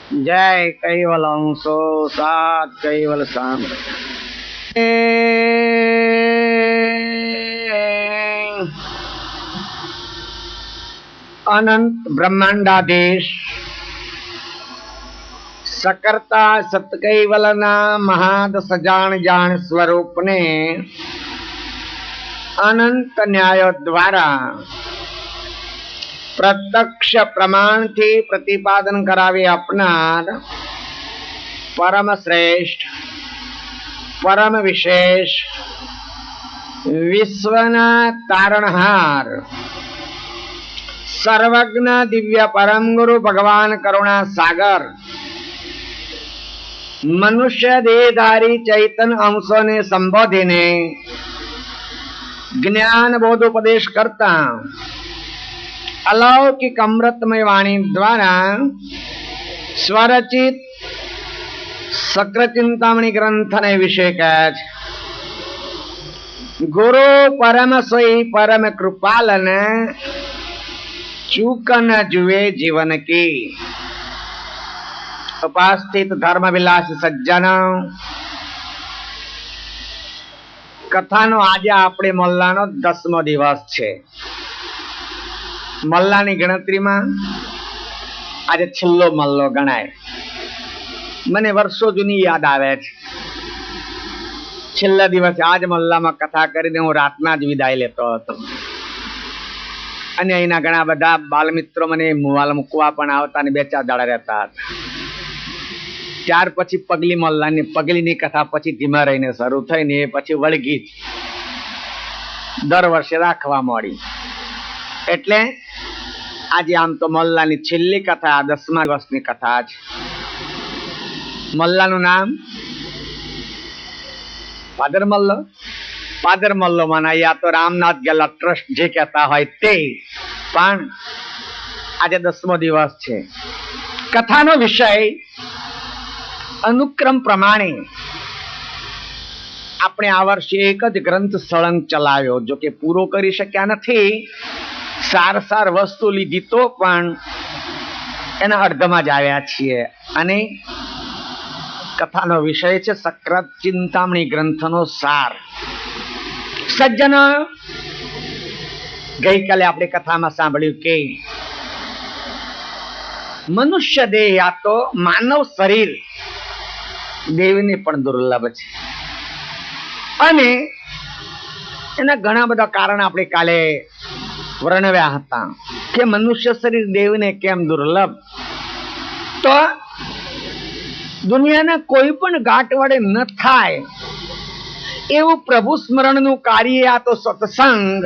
जय कैवल अंशो सात कैवल शाम। अनंत ब्रह्मांडाधीश सकर्ता सतकैवलना महाद सजान जान स्वरूप ने अनंत न्याय द्वारा प्रत्यक्ष प्रमाण थी प्रतिपादन करावी अपनार परम श्रेष्ठ परम विशेष विश्वना तारणहार सर्वज्ञ दिव्य परम गुरु भगवान करुणा सागर मनुष्य देहधारी चैतन्य अंशों ने संबोधी ने ज्ञान बोधोपदेश करता अलौकिक अमृतमय वाणी द्वारा स्वरचित सक्र चिंतामणि ग्रंथ ने विषय कहे गुरु परम सोई परम कृपालन चूक न जुए जीवन की। उपस्थित धर्म विलास सज्जन कथानो आज आपणे मल्लानो 10मो दिवस छे। मल्लानी गणतरीमां आज छेल्लो मल्लो गणाय। मने वर्षो जूनी याद आवे छे। छेल्ला दिवसे आज मल्लामां कथा करीने हूँ रातना ज विदाय लेतो हतो અને અહીંના ઘણા બધા બાલમિત્રો મને મૂકવા પણ આવતા અને 2-4 દાડા રહેતા હતા। ત્યાર પછી પગલી મલ્લાની પગલીની કથા પછી ધીમા રહીને શરૂ થઈને એ પછી વળગી દર વર્ષે રાખવા મળી। એટલે આજે આમ તો મલ્લાની છેલ્લી કથા 10મા દિવસની કથા છે। મલ્લાનું નામ પાદર મલ્લો। पादर मल्लो माना या तो रामनाथ गेला ट्रस्ट जे कहता है ते पण आज 10मो दिवस छे। कथानो विषय अनुक्रम प्रमाणे आपणे आ वर्षे एक ज ग्रंथ सळंग चलाव्यो जो के पूरो करी शक्या नथी। सार सार वस्तु लीधी तो पण एना अर्धमां ज आव्या छीए अने कथानो विषय छे सक्र चिंतामणी ग्रंथनो सार। सज्जन गई काले आपणे कथामां सांभळ्युं के मनुष्य देह या तो मानव शरीर देवने पण दुर्लभ छे अने एना घणा बधा कारण आपणे काले वर्णव्या हता के मनुष्य शरीर देवने केम दुर्लभ। तो दुनियाना कोई पण घाट वडे न थाय एवं प्रभु स्मरण नु कार्य आ तो सत्संग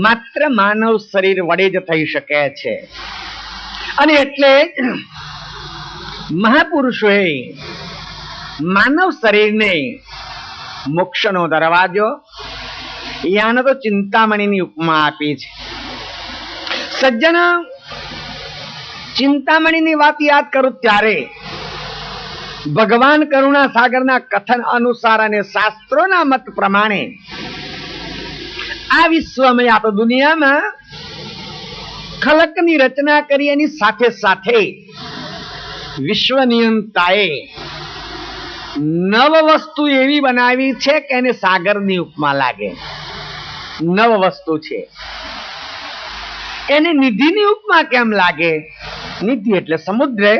मात्र मानव शरीर वडे ज थई शके छे। अने एटले महापुरुषोए मानव शरीर ने मोक्ष नो दरवाजो याने तो चिंतामणि नी उपमा आपी छे। सज्जन चिंतामणि नी वात याद करूं त्यारे भगवान करुणा सागर ना कथन अनुसार अने शास्त्रों ना मत प्रमाणे आ विश्व में आप दुनिया में खलक नी रचना करी एनी साथे साथे विश्व नियंताए नव वस्तु एवी बनावी छे के एने सागर नी उपमा लागे। नव वस्तु छे एने निधि नी उपमा केम लागे। निधि एटले समुद्र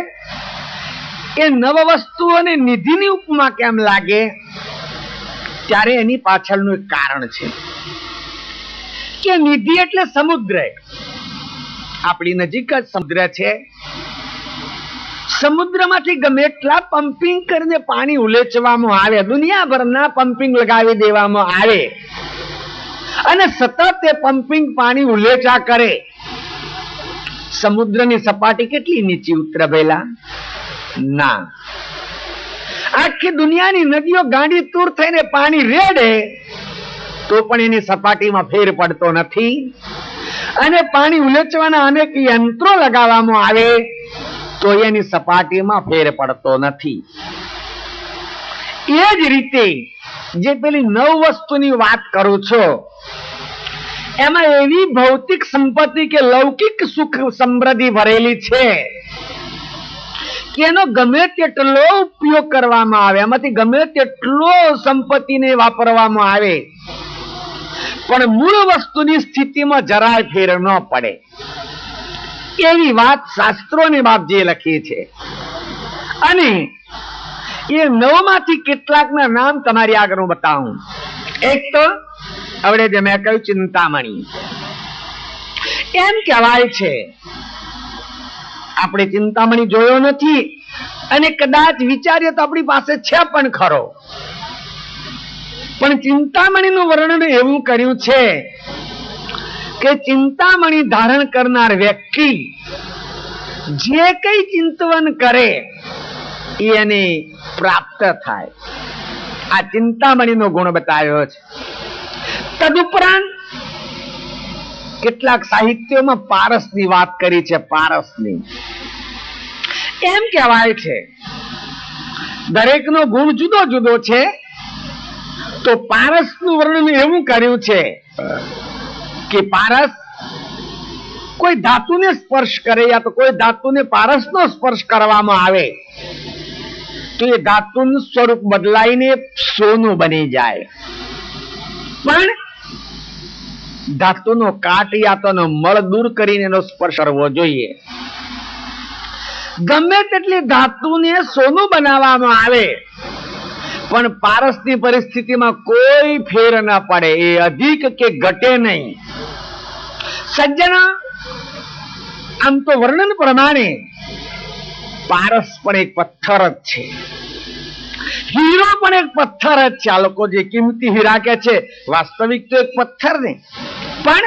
ए नव वस्तु अने निधिनी उपमा केम लागे त्यारे एनी पाछळनुं एक कारण छे के निधि एटले समुद्र। आपणी नजीक ज समुद्र छे। समुद्रमांथी गमे એટલા પમ્પિંગ કરીને પાણી ઉલેચવામાં આવે દુનિયાભરના પમ્પિંગ લગાવી દેવામાં આવે અને સતત તે પમ્પિંગ પાણી ઉલેચા કરે। સમુદ્રની સપાટી કેટલી નીચી ઉતરે ભઈલા ना आखी दुनिया नी नदियों गांडी तूर थईने पानी रेडे तो पण एनी सपाटीमां फेर पड़तो नथी अने पाणी उलेचवाना अनेक यंत्रो लगाववामां आवे तो एनी सपाटीमां फेर पड़तो नथी। ए ज रीते जे पेली नव वस्तुनी वात करूं छो एमां एवी भौतिक संपत्ति के लौकिक सुख समृद्धि भरेली छे કે એનો ગમે તેટલો ઉપયોગ કરવામાં આવે, એમાંથી ગમે તેટલો સંપત્તિને વાપરવામાં આવે, પણ મૂળ વસ્તુની સ્થિતિમાં જરાય ફેર ન પડે. એવી વાત શાસ્ત્રોની બાપજીએ લખી છે. અને એ 9 માંથી કેટલાકના નામ તમારી આગળ હું બતાવું. એક તો હવે જે મેં કહ્યું ચિંતામણી. એમ કહેવાય છે, આપણે ચિંતામણી જોયો નથી અને કદાચ વિચારીએ તો આપણી પાસે છે પણ ખરો, પણ ચિંતામણીનું વર્ણન એવું કર્યું છે કે ચિંતામણી ધારણ કરનાર વ્યક્તિ જે કઈ ચિંતવન કરે એને પ્રાપ્ત થાય. આ ચિંતામણીનો ગુણ બતાવ્યો છે. તદુપરાંત કેટલાક સાહિત્યોમાં પારસની વાત કરી છે. પારસની એમ કહેવાય છે દરેકનો ગુણ જુદો જુદો છે, તો પારસનું વર્ણન એવું કર્યું છે કે પારસ કોઈ ધાતુને સ્પર્શ કરે યા તો કોઈ ધાતુને પારસનો સ્પર્શ કરવામાં આવે તો એ ધાતુનું સ્વરૂપ બદલાઈને સોનું બની જાય. પણ ધાતુનો કાટ યા તો મળ દૂર કરીને એનો સ્પર્શ કરવો જોઈએ. ગમે તેટલી ધાતુને સોનું બનાવવામાં આવે પણ પારસની પરિસ્થિતિમાં કોઈ ફેર ન પડે, એ અધિક કે ઘટે નહીં. સજ્જન, આમ તો વર્ણન પ્રમાણે પારસ પણ એક પથ્થર જ છે, હીરો પણ એક પથ્થર જ છે. આ લોકો જે કિંમતી હીરા કે છે, વાસ્તવિક તો એક પથ્થર ને, પણ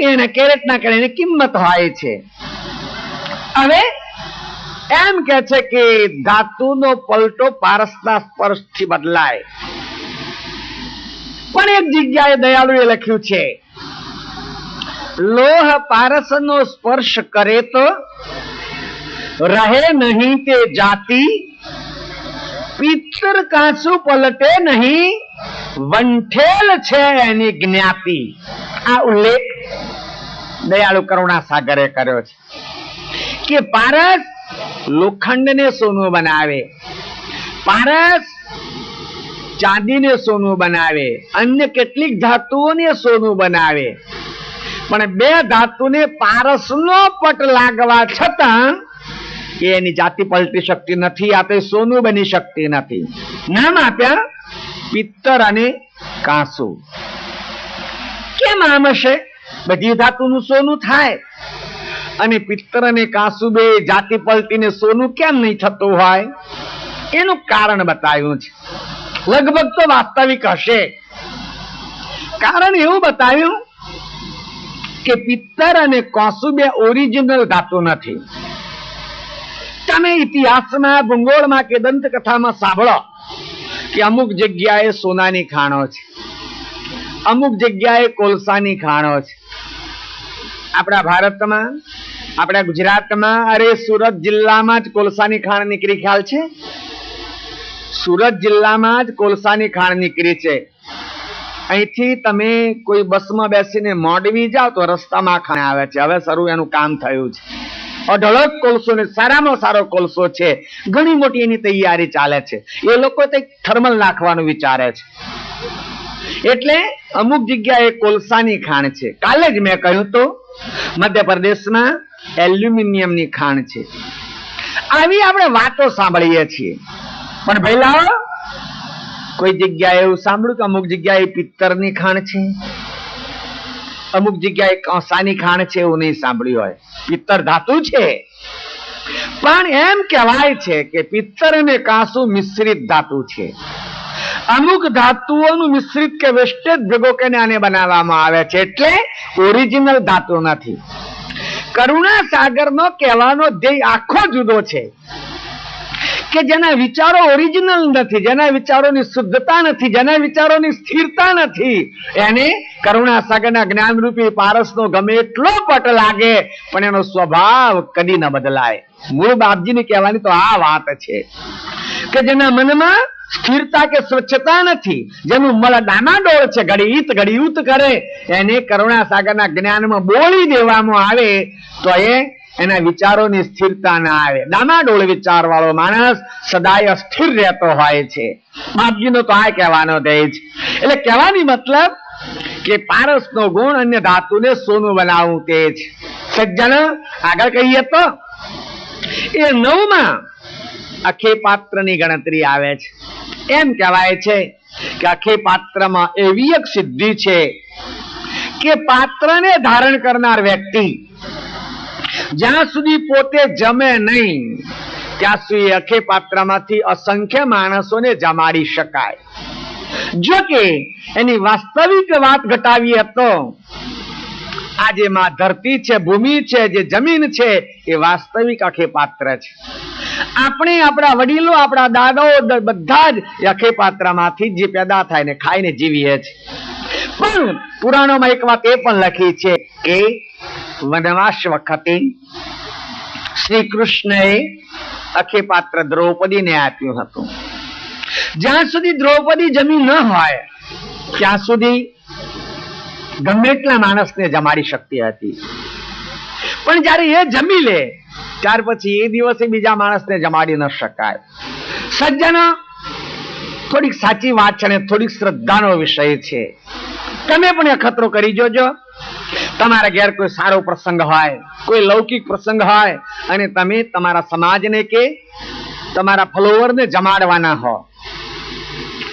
એને કેરેટ ના કરે એની કિંમત હોય છે. હવે એમ કે છે કે ધાતુનો પલટો પારસના સ્પર્શથી બદલાય. પણ એક જગ્યાએ દયાળુએ લખ્યું છે, લોહ પારસનો સ્પર્શ કરે તો રહે નહીં તે જાતિ, પિત્તર કાંસુ પલટે નહીં, વંઠેલ છે એની જ્ઞાતિ. આ ઉલ્લેખ દયાળુ કરુણાસાગરે કર્યો છે કે પારસ લોખંડને સોનું બનાવે, પારસ ચાંદીને સોનું બનાવે, અન્ય કેટલીક ધાતુઓને સોનું બનાવે, પણ બે ધાતુને પારસનો પટ લાગવા છતાં એની જાતિ પલટી શકતી નથી, આ તો સોનું બની શકતી નથી. નામ આપ્યા પિત્તર અને કાંસુ. કેમ આમ હશે? બધી ધાતુનું સોનું થાય અને પિત્તર અને કાંસુ બે જાતિ પલટીને સોનું કેમ નહીં થતું હોય? એનું કારણ બતાવ્યું છે. લગભગ તો વાસ્તવિક હશે. કારણ એવું બતાવ્યું કે પિત્તર અને કાંસુ બે ઓરિજિનલ ધાતુ નથી. તમે ઇતિહાસમાં, ભૂગોળમાં કે દંતકથામાં સાંભળો કે અમુક જગ્યાએ સોનાની ખાણો છે, અમુક જગ્યાએ કોલસાની ખાણો છે. આપણા ભારતમાં, આપણા ગુજરાતમાં, અરે સુરત જિલ્લામાં જ કોલસાની ખાણ નીકળી, ખ્યાલ છે? સુરત જિલ્લામાં જ કોલસાની ખાણ નીકળી છે. અહીંથી તમે કોઈ બસમાં બેસીને મોડવી જાઓ તો રસ્તામાં ખાણ આવે છે. હવે શરૂ એનું કામ થયું છે. અઢળક કોલસો ને સારામાં સારો કોલસો છે, ઘણી મોટી એની તૈયારી ચાલે છે. એ લોકો તો થર્મલ નાખવાનું વિચારે છે. એટલે અમુક જગ્યાએ કોલસાની ખાણ છે. કાલે જ મેં કહ્યું તો મધ્યપ્રદેશમાં એલ્યુમિનિયમની ખાણ છે. આવી આપણે વાતો સાંભળીએ છીએ. પણ પહેલા કોઈ જગ્યાએ એવું સાંભળ્યું કે અમુક જગ્યાએ પિત્તરની ખાણ છે, અમુક જગ્યાએ કાંસાની ખાણ છે? એવું નહીં સાંભળ્યું હોય. પિત્તર ધાતુ છે, પણ એમ કહેવાય છે કે પિત્તર અને કાંસુ મિશ્રિત ધાતુ છે. અમુક ધાતુઓનું મિશ્રિત કે વેસ્ટેજ ભેગો કરીને આને બનાવવામાં આવે છે, એટલે ઓરિજિનલ ધાતુ નથી. કરુણાસાગરનો કહેવાનો ધ્યેય આખો જુદો છે કે જેના વિચારો ઓરિજિનલ નથી, જેના વિચારોની શુદ્ધતા નથી, જેના વિચારોની સ્થિરતા નથી, એને કરુણાસાગરના જ્ઞાનરૂપી પારસનો ગમે એટલો પટ લાગે પણ એનો સ્વભાવ કદી ન બદલાય. મૂળ બાપજીની કહેવાની તો આ વાત છે કે જેના મનમાં સ્થિરતા કે સ્વચ્છતા નથી, જેનું મળ ડામાડોળ છે, ઘડી ઈત ઘડી ઉત કરે, એને કરુણાસાગરના જ્ઞાનમાં બોળી દેવામાં આવે તો એના વિચારોની સ્થિરતા ના આવે. ડામાડોળ વિચાર વાળો માણસ સદાય અસ્થિર રહેતો હોય છે. બાપજીનો તો આ કહેવાનો તેજ. એટલે કહેવાની મતલબ કે પારસનો ગુણ અન્ય ધાતુને સોનું બનાવવું તે જ. સજ્જન આગળ કહીએ તો એ 9માં અખે પાત્રની ગણતરી આવે છે. એમ કહેવાય છે કે અખે પાત્રમાં એવી એક સિદ્ધિ છે કે પાત્રને ધારણ કરનાર વ્યક્તિ જ્યાં સુધી પોતે જમે નહીં ત્યાં સુધી અખે પાત્રમાંથી અસંખ્ય માણસોને જમાડી શકાય. જો કે એની વાસ્તવિક વાત ઘટાવીએ તો આજે માં ધરતી છે, ભૂમિ છે, જે જમીન છે એ વાસ્તવિક અખે પાત્ર છે. આપણે આપણા વડીલો, આપણા દાદાઓ બધા જ અખે પાત્રમાંથી જે પેદા થાય ને ખાઈને જીવીએ છીએ. પણ પુરાણોમાં એક વાત એ પણ લખી છે કે વનવાસ વખતે શ્રી કૃષ્ણએ અખે પાત્ર દ્રૌપદીને આપ્યું હતું. જ્યાં સુધી દ્રૌપદી જમી ન હોય ત્યાં સુધી ગમે એટલા માણસને જમાડી શકતી હતી. પણ જયારે એ જમી લે ત્યાર પછી એ દિવસે બીજા માણસને જમાડી ન શકાય. સજ્જન, થોડીક સાચી વાત છે અને થોડીક શ્રદ્ધાનો વિષય છે. તમે પણ અખતરો કરી જોજો. તમારા ઘેર કોઈ સારો પ્રસંગ હોય, કોઈ લૌકિક પ્રસંગ હોય અને તમે તમારા સમાજને કે તમારા ફોલોવરને જમાડવાના હો,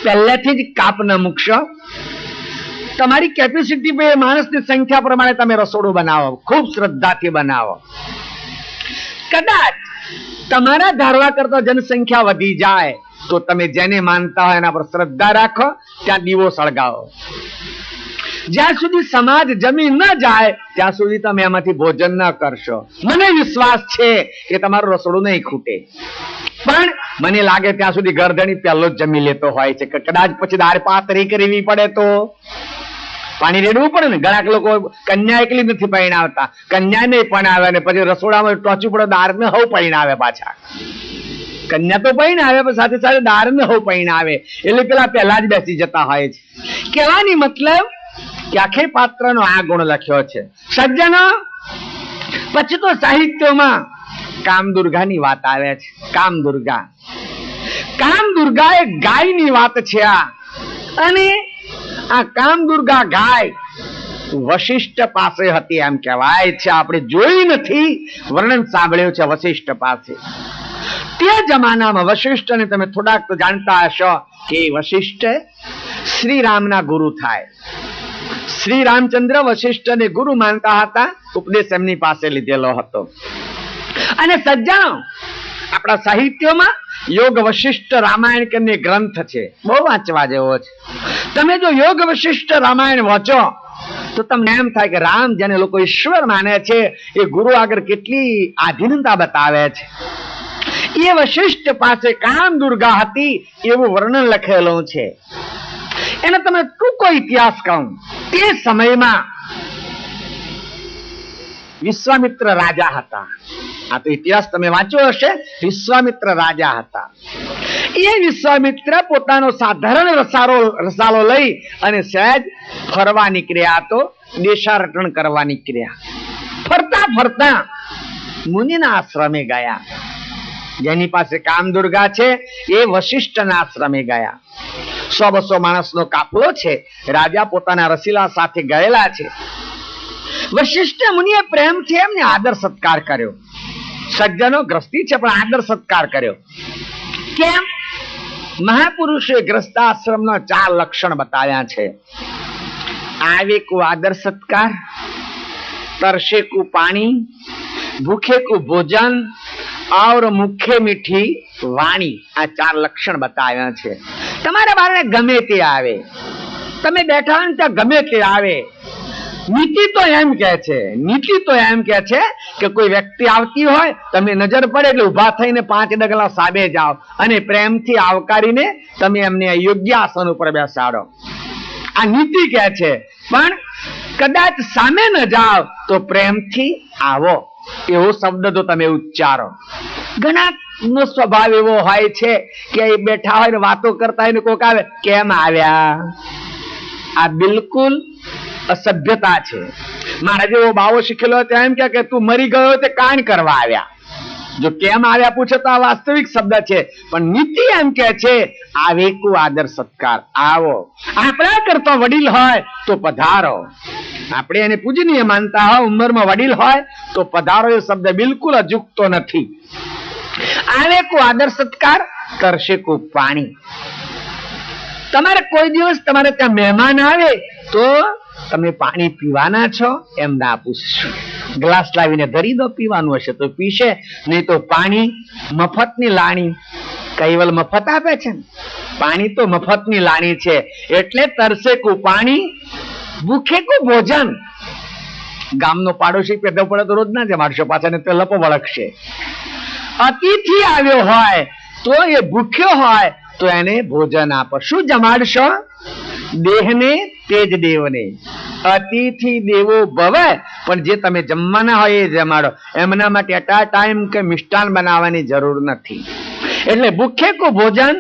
પહેલેથી જ કાપ ન મૂકશો. તમારી કેપેસિટી પર માણસની સંખ્યા પ્રમાણે તમે રસોડું બનાવો, ખૂબ શ્રદ્ધાથી બનાવો. કદાચ તમારા ધારવા કરતા જનસંખ્યા વધી જાય તો તમે જેને માનતા હોય એના પર શ્રદ્ધા રાખો, ત્યાં દીવો સળગાવો. જ્યાં સુધી સમાજ જમી ન જાય ત્યાં સુધી તમે એમાંથી ભોજન ન કરશો. મને વિશ્વાસ છે કે તમારું રસોડું નહીં ખૂટે, પણ મને લાગે ત્યાં સુધી ગરદણી પહેલો જ જમી લેતો હોય છે. કદાચ પછી દાળ પાતળી કરવી પડે તો પાણી રેડવું પડે ને. ઘણા લોકો કન્યા એકલી નથી પરણાવતા, કન્યા નહીં પરણાવે ને પછી રસોડામાં ટોચું પડે દાળ ને હવ પરણાવે. પાછા કન્યા તો પરણાવે પણ સાથે સાથે દાળ ને હવ પરણાવે, એટલે પેલા પહેલા જ બેસી જતા હોય છે. કહેવાની મતલબ કે આખે પાત્રનો આ ગુણ લખ્યો છે. સજ્જનો, પછી તો સાહિત્યમાં કામદુર્ગાની વાત આવે છે. કામદુર્ગા, કામદુર્ગા એ ગાયની વાત છે આ. અને આ કામદુર્ગા ગાય વશિષ્ઠ પાસે હતી એમ કહેવાય છે. આપણે જોઈ નથી, વર્ણન સાંભળ્યું છે વશિષ્ઠ પાસે. તે જમાનામાં વશિષ્ઠને તમે થોડાક તો જાણતા હશો કે વશિષ્ઠ શ્રી રામના ગુરુ થાય. શ્રી રામચંદ્ર વશિષ્ઠને ગુરુ માનતા હતા, ઉપદેશ એમની પાસે લીધેલો હતો. અને સજ્જનો, આપણા સાહિત્યમાં યોગ વશિષ્ઠ રામાયણ કરીને ગ્રંથ છે, બહુ વાંચવા જેવો છે. તમે જો યોગ વશિષ્ઠ રામાયણ વાંચો તો તમને એમ થાય કે રામ જેને લોકો ઈશ્વર માને છે એ ગુરુ આગળ કેટલી આધીનતા બતાવે છે. એ વશિષ્ઠ પાસે કામદુર્ગા હતી એવું વર્ણન લખેલું છે. એનો તમે ટૂંકો ઇતિહાસ કહું. તે સમયમાં વિશ્વામિત્ર રાજા હતા. આ તો ઇતિહાસ તમે વાંચ્યો હશે. વિશ્વામિત્ર રાજા હતા. એ વિશ્વામિત્ર પોતાનો સાધારણ રસાલો લઈ અને સહેજ ફરવા નીકળ્યા. તો દેશાટન કરવા નીકળ્યા. ફરતા ફરતા મુનિના આશ્રમે ગયા. જેની પાસે કામદુર્ગા છે એ વશિષ્ઠના આશ્રમે ગયા. 100-200 માણસનો કાફલો છે. રાજા પોતાના રસીલા સાથે ગયેલા છે. વશિષ્ઠ મુનિએ પ્રેમથી એમને આદર સત્કાર કર્યો. સજ્જનો, ગ્રસ્તી છે પણ આદર સત્કાર કર્યો. કેમ? મહાપુરુષે ગ્રસ્તાશ્રમના 4 લક્ષણ બતાવ્યા છે. આવે કો આદર સત્કાર, તરસે કો પાણી, ભૂખે કો ભોજન और મુખે મીઠી વાણી. આ 4 લક્ષણ બતાવ્યા છે. તમારા બારણે ગમે તે આવે, તમે બેઠા હોય ત્યાં ગમે તે આવે. નીતિ તો એમ કે છે કે કોઈ વ્યક્તિ આવતી હોય, તમે નજર પડે એટલે ઉભા થઈને 5 ડગલા સાબે જાઓ અને પ્રેમથી આવકારીને તમે એમને યોગ્ય આસન ઉપર બેસાડો. આ નીતિ કે છે. પણ કદાચ સામે ન જાઓ તો પ્રેમથી આવો એવો શબ્દ તો તમે ઉચ્ચારો. ઘણા નો સ્વભાવ એવો હોય છે કે બેઠા હોય ને વાતો કરતા હોય ને કોક આવે, કેમ આવ્યા? આ બિલકુલ અસભ્યતા છે. મારા જેવો બાવો શીખેલો ત્યાં એમ કે તું મરી ગયો તે કાંડ કરવા આવ્યા. જો કેમ આવ્યા પૂછે તો આ વાસ્તવિક શબ્દ છે, પણ નીતિ એમ કે છે આવેકુ આદર સત્કાર, આવો. આપણા કરતા વડીલ હોય તો પધારો. આપણે એને પૂજનીય માનતા હોય, ઉંમરમાં વડીલ હોય તો પધારો એ શબ્દ બિલકુલ અજુકતો નથી. આવેકુ આદર સત્કાર, તરસેકુ પાણી. તમારે કોઈ દિવસ તમારે ત્યાં મહેમાન આવે તો તમે પાણી પીવાના છો એમ ના પૂછશો. ગ્લાસ લાવીને ધરી દો, પીવાનું હશે તો પીશે, નહીં તો પાણી મફતની લાણી. કૈવલ મફત આપે છે ને, પાણી તો મફતની લાણી છે. એટલે તરસેકું પાણી, ભૂખેકું ભોજન. ગામનો પાડોશી પેદો પડે તો રોજ ના જમાડશો, પાછા તે લપો વળગશે. અતિથિ આવ્યો હોય તો એ ભૂખ્યો હોય તો એને ભોજન આપો. શું જમાડશો? દેહને તેજ દેવને. અતિથિ દેવો ભવ, પણ જે તમે જમવાના હોય એ જમાડો. એમના માટે એટ અ ટાઈમ કે મિષ્ટાન બનાવવાની જરૂર નથી. એટલે ભૂખે કો ભોજન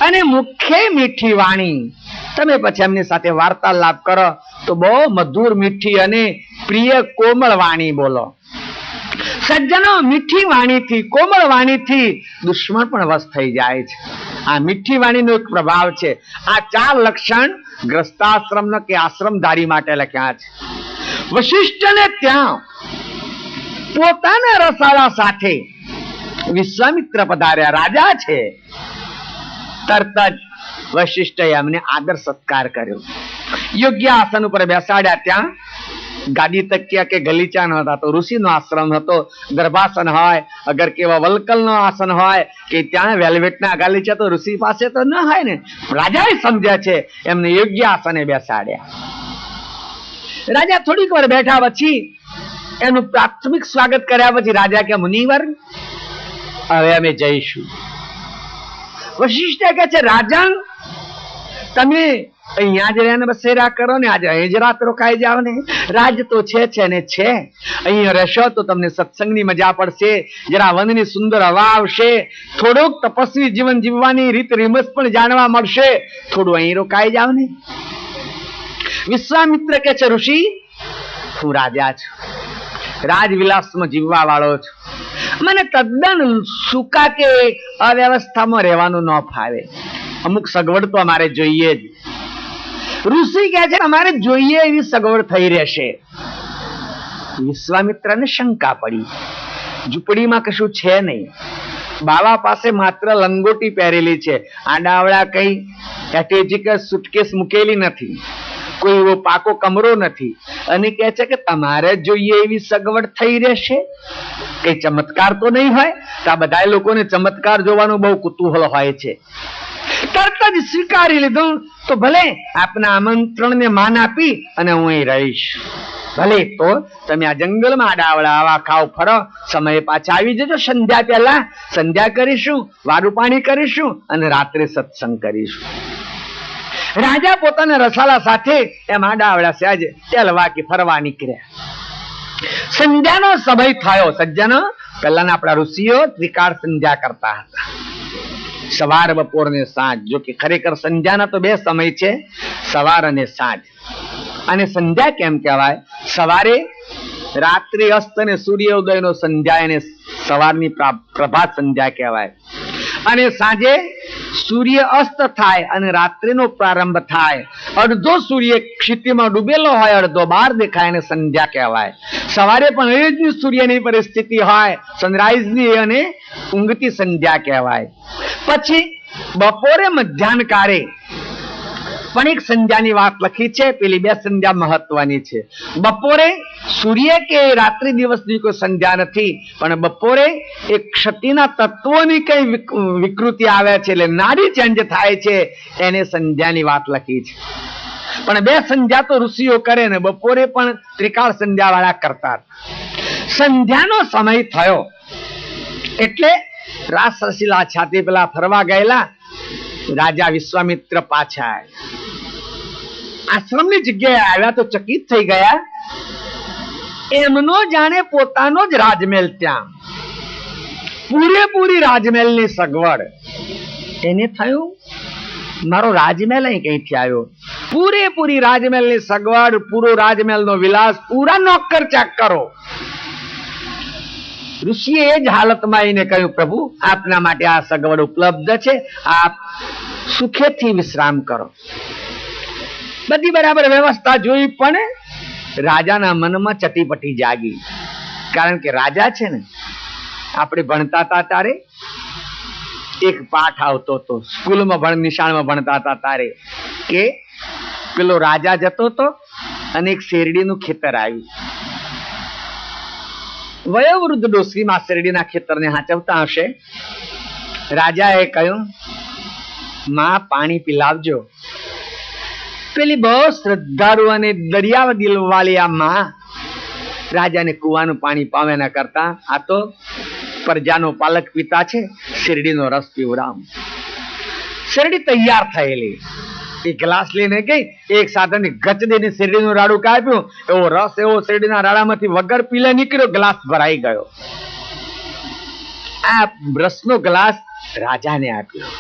અને મુખ્ય મીઠી વાણી. તમે પછી એમની સાથે વાર્તાલાપ કરો તો બહુ મધુર, મીઠી અને પ્રિય કોમળ વાણી બોલો. સજ્જનો, મીઠી વાણીથી, કોમળ વાણીથી દુશ્મન પણ વશ થઈ જાય છે. આ મીઠી વાણીનો એક પ્રભાવ છે. આ 4 લક્ષણ ગ્રસ્તાશ્રમ કે આશ્રમધારી માટે લખ્યા છે. વશિષ્ઠને ત્યાં પોતાના રસાળા સાથે વિશ્વામિત્ર પધાર્યા. રાજા છે. તરત જ વશિષ્ઠે એમને આદર સત્કાર કર્યો. યોગ્ય આસન ઉપર બેસાડ્યા. ત્યાં ગાદી તકિયા કે ગલીચા ન હતા, તો ઋષિનો આશ્રમ હતો. ગર્ભાસન હોય, અગર કેવા વલકલનો આસન હોય કે ત્યાં વેલ્વેટના ગાલીચા તો ઋષિ પાસે તો ન હોય ને. રાજાએ સમજ્યા છે, એમને યોગ્ય આસને બેસાડ્યા. રાજા થોડીક વાર બેઠા પછી એનું પ્રાથમિક સ્વાગત કર્યા પછી રાજા કે મુનિવર, હવે અમે જઈશું. વશિષ્ઠ કહે છે, રાજન તમે અહીંયા જ રહેને બસેરા કરો ને, આજે અહીં જ રાત રોકાઈ જાવ ને. રાજ તો છે ને છે. અહીંયા રહેશો તો તમને સત્સંગની મજા પડશે, જરા વનની સુંદર હવા આવશે, થોડુંક તપસ્વી જીવન જીવવાની રીત રીમસ પણ જાણવા મળશે. થોડું અહીં રોકાઈ જાવ ને. વિશ્વામિત્ર કે છે, ઋષિ હું રાજા છું, રાજવિલાસમાં જીવવા વાળો છું. મને તદ્દન સૂકા કે અવ્યવસ્થામાં રહેવાનું ન ફાવે. અમુક સગવડ તો અમારે જોઈએ જ. ઋષિ કહે છે, અમારે જોઈએ એવી સગવડ થઈ રહેશે. વિશ્વામિત્રને શંકા પડી. ઝૂંપડીમાં કશું છે નહીં. બાવા પાસે માત્ર લંગોટી પહેરેલી છે. આડાવડા કઈ એટેચિક સુટકેસ મૂકેલી નથી, કોઈ એવો પાકો કમરો નથી. અને કહે છે કે તમારે જોઈએ એવી સગવડ થઈ રહેશે. કઈ ચમત્કાર તો નહીં હોય? તો આ બધા લોકોને ચમત્કાર જોવાનું બહુ કુતૂહલ હોય છે. તરત જ સ્વીકારી લીધું. તો ભલે આપના આમંત્રણને માન આપી અને હું અહીં રહીશ. ભલે તો તમે આ જંગલમાં આડાવડા આવા ખાવ ફરો, સમય પાછા આવી જજો. સંધ્યા પહેલા સંધ્યા કરીશું, વારું પાણી કરીશું અને રાત્રે સત્સંગ કરીશું. રાજા પોતાના રસાલા સાથે એમ આડાવડા સહેજ ટેલવા કે ફરવા નીકળ્યા. સંધ્યાનો સમય થયો. સજ્જનો, પહેલાના આપણા ઋષિઓ ત્રિકાળ સંધ્યા કરતા હતા, સવાર, બપોર ને સાંજ. જો કે ખરેખર સંધ્યાના તો 2 સમય છે, સવાર અને સાંજ. અને સંધ્યા કેમ કહેવાય? સવારે રાત્રિ અસ્ત અને સૂર્યોદયનો સંધ્યા, એને સવારની પ્રભાત સંધ્યા કહેવાય. અને સાંજે સૂર્ય અસ્ત થાય અને રાત્રિનો પ્રારંભ થાય. અડધો સૂર્ય ક્ષિતિમાં ડૂબેલો હોય, અડધો બહાર દેખાય, અને સંધ્યા કહેવાય. સવારે પણ એ જ સૂર્યની પરિસ્થિતિ હોય, સનરાઈઝની, અને ઊંઘતી સંધ્યા કહેવાય. પછી બપોરે મધ્યાહન કાળે પણ એક સંધ્યાની વાત લખી છે. પેલી 2 સંધ્યા મહત્વની છે. બપોરે સૂર્ય કે રાત્રિ દિવસની કોઈ સંધ્યા નથી, પણ બપોરે એક ક્ષતિના તત્વોની કઈ વિકૃતિ આવે છે, એટલે નાડી ચેન્જ થાય છે, એને સંધ્યાની વાત લખી છે. પણ 2 સંધ્યા તો ઋષિઓ કરે ને બપોરે પણ ત્રિકાળ સંધ્યા વાળા કરતા. સંધ્યાનો સમય થયો એટલે રાસ રસીલા છાતી પેલા ફરવા ગયેલા રાજા વિશ્વામિત્ર પાછા આશ્રમની જગ્યાએ આવ્યા તો ચકિત થઈ ગયા. એમનો જાણે પોતાનો જ રાજમહેલ, ત્યાં પૂરેપૂરી રાજમહેલની સગવડ. એને થયું મારો રાજમહેલ અહીં કઈથી આવ્યો? પૂરેપૂરી રાજમહેલની સગવડ, પૂરો રાજમહેલનો વિલાસ, પૂરા નોકર ચાકરો. ઋષિએ એ જ હાલતમાં આવીને કહ્યું, પ્રભુ આપના માટે આ સગવડ ઉપલબ્ધ છે, આપ સુખેથી વિશ્રામ કરો. બધી બરાબર વ્યવસ્થા જોઈ, પણ રાજાના મનમાં ચટીપટી જાગી. કારણ કે રાજા છે ને, આપણે ભણતા હતા ત્યારે એક પાઠ આવતો હતો, સ્કૂલમાં નિશાળમાં ભણતા હતા ત્યારે, કે પેલો રાજા જતો હતો અને એક શેરડીનું ખેતર આવ્યું. વયોવૃદ્ધ ડોશીમાં શેરડીના ખેતરને હાચવતા હશે. રાજાએ કહ્યું, માં પાણી પીલાવજો. પેલી બહુ શ્રદ્ધાળુ અને દરિયા દિલવાળી આ માં રાજાને કુવાનું પાણી પાવે ના કરતા, આ તો પ્રજાનો પાલક પિતા છે, શેરડીનો રસ પીવડાવ. શેરડી તૈયાર થયેલી, એક ગ્લાસ લઈને ગઈ, એક સાધન ગચ દઈને શેરડીનું રાડું કાપ્યું, એવો રસ એવો શેરડીના રાડામાંથી વગર પીલે નીકળ્યો, ગ્લાસ ભરાઈ ગયો. આ રસનો ગ્લાસ રાજાને આપ્યો.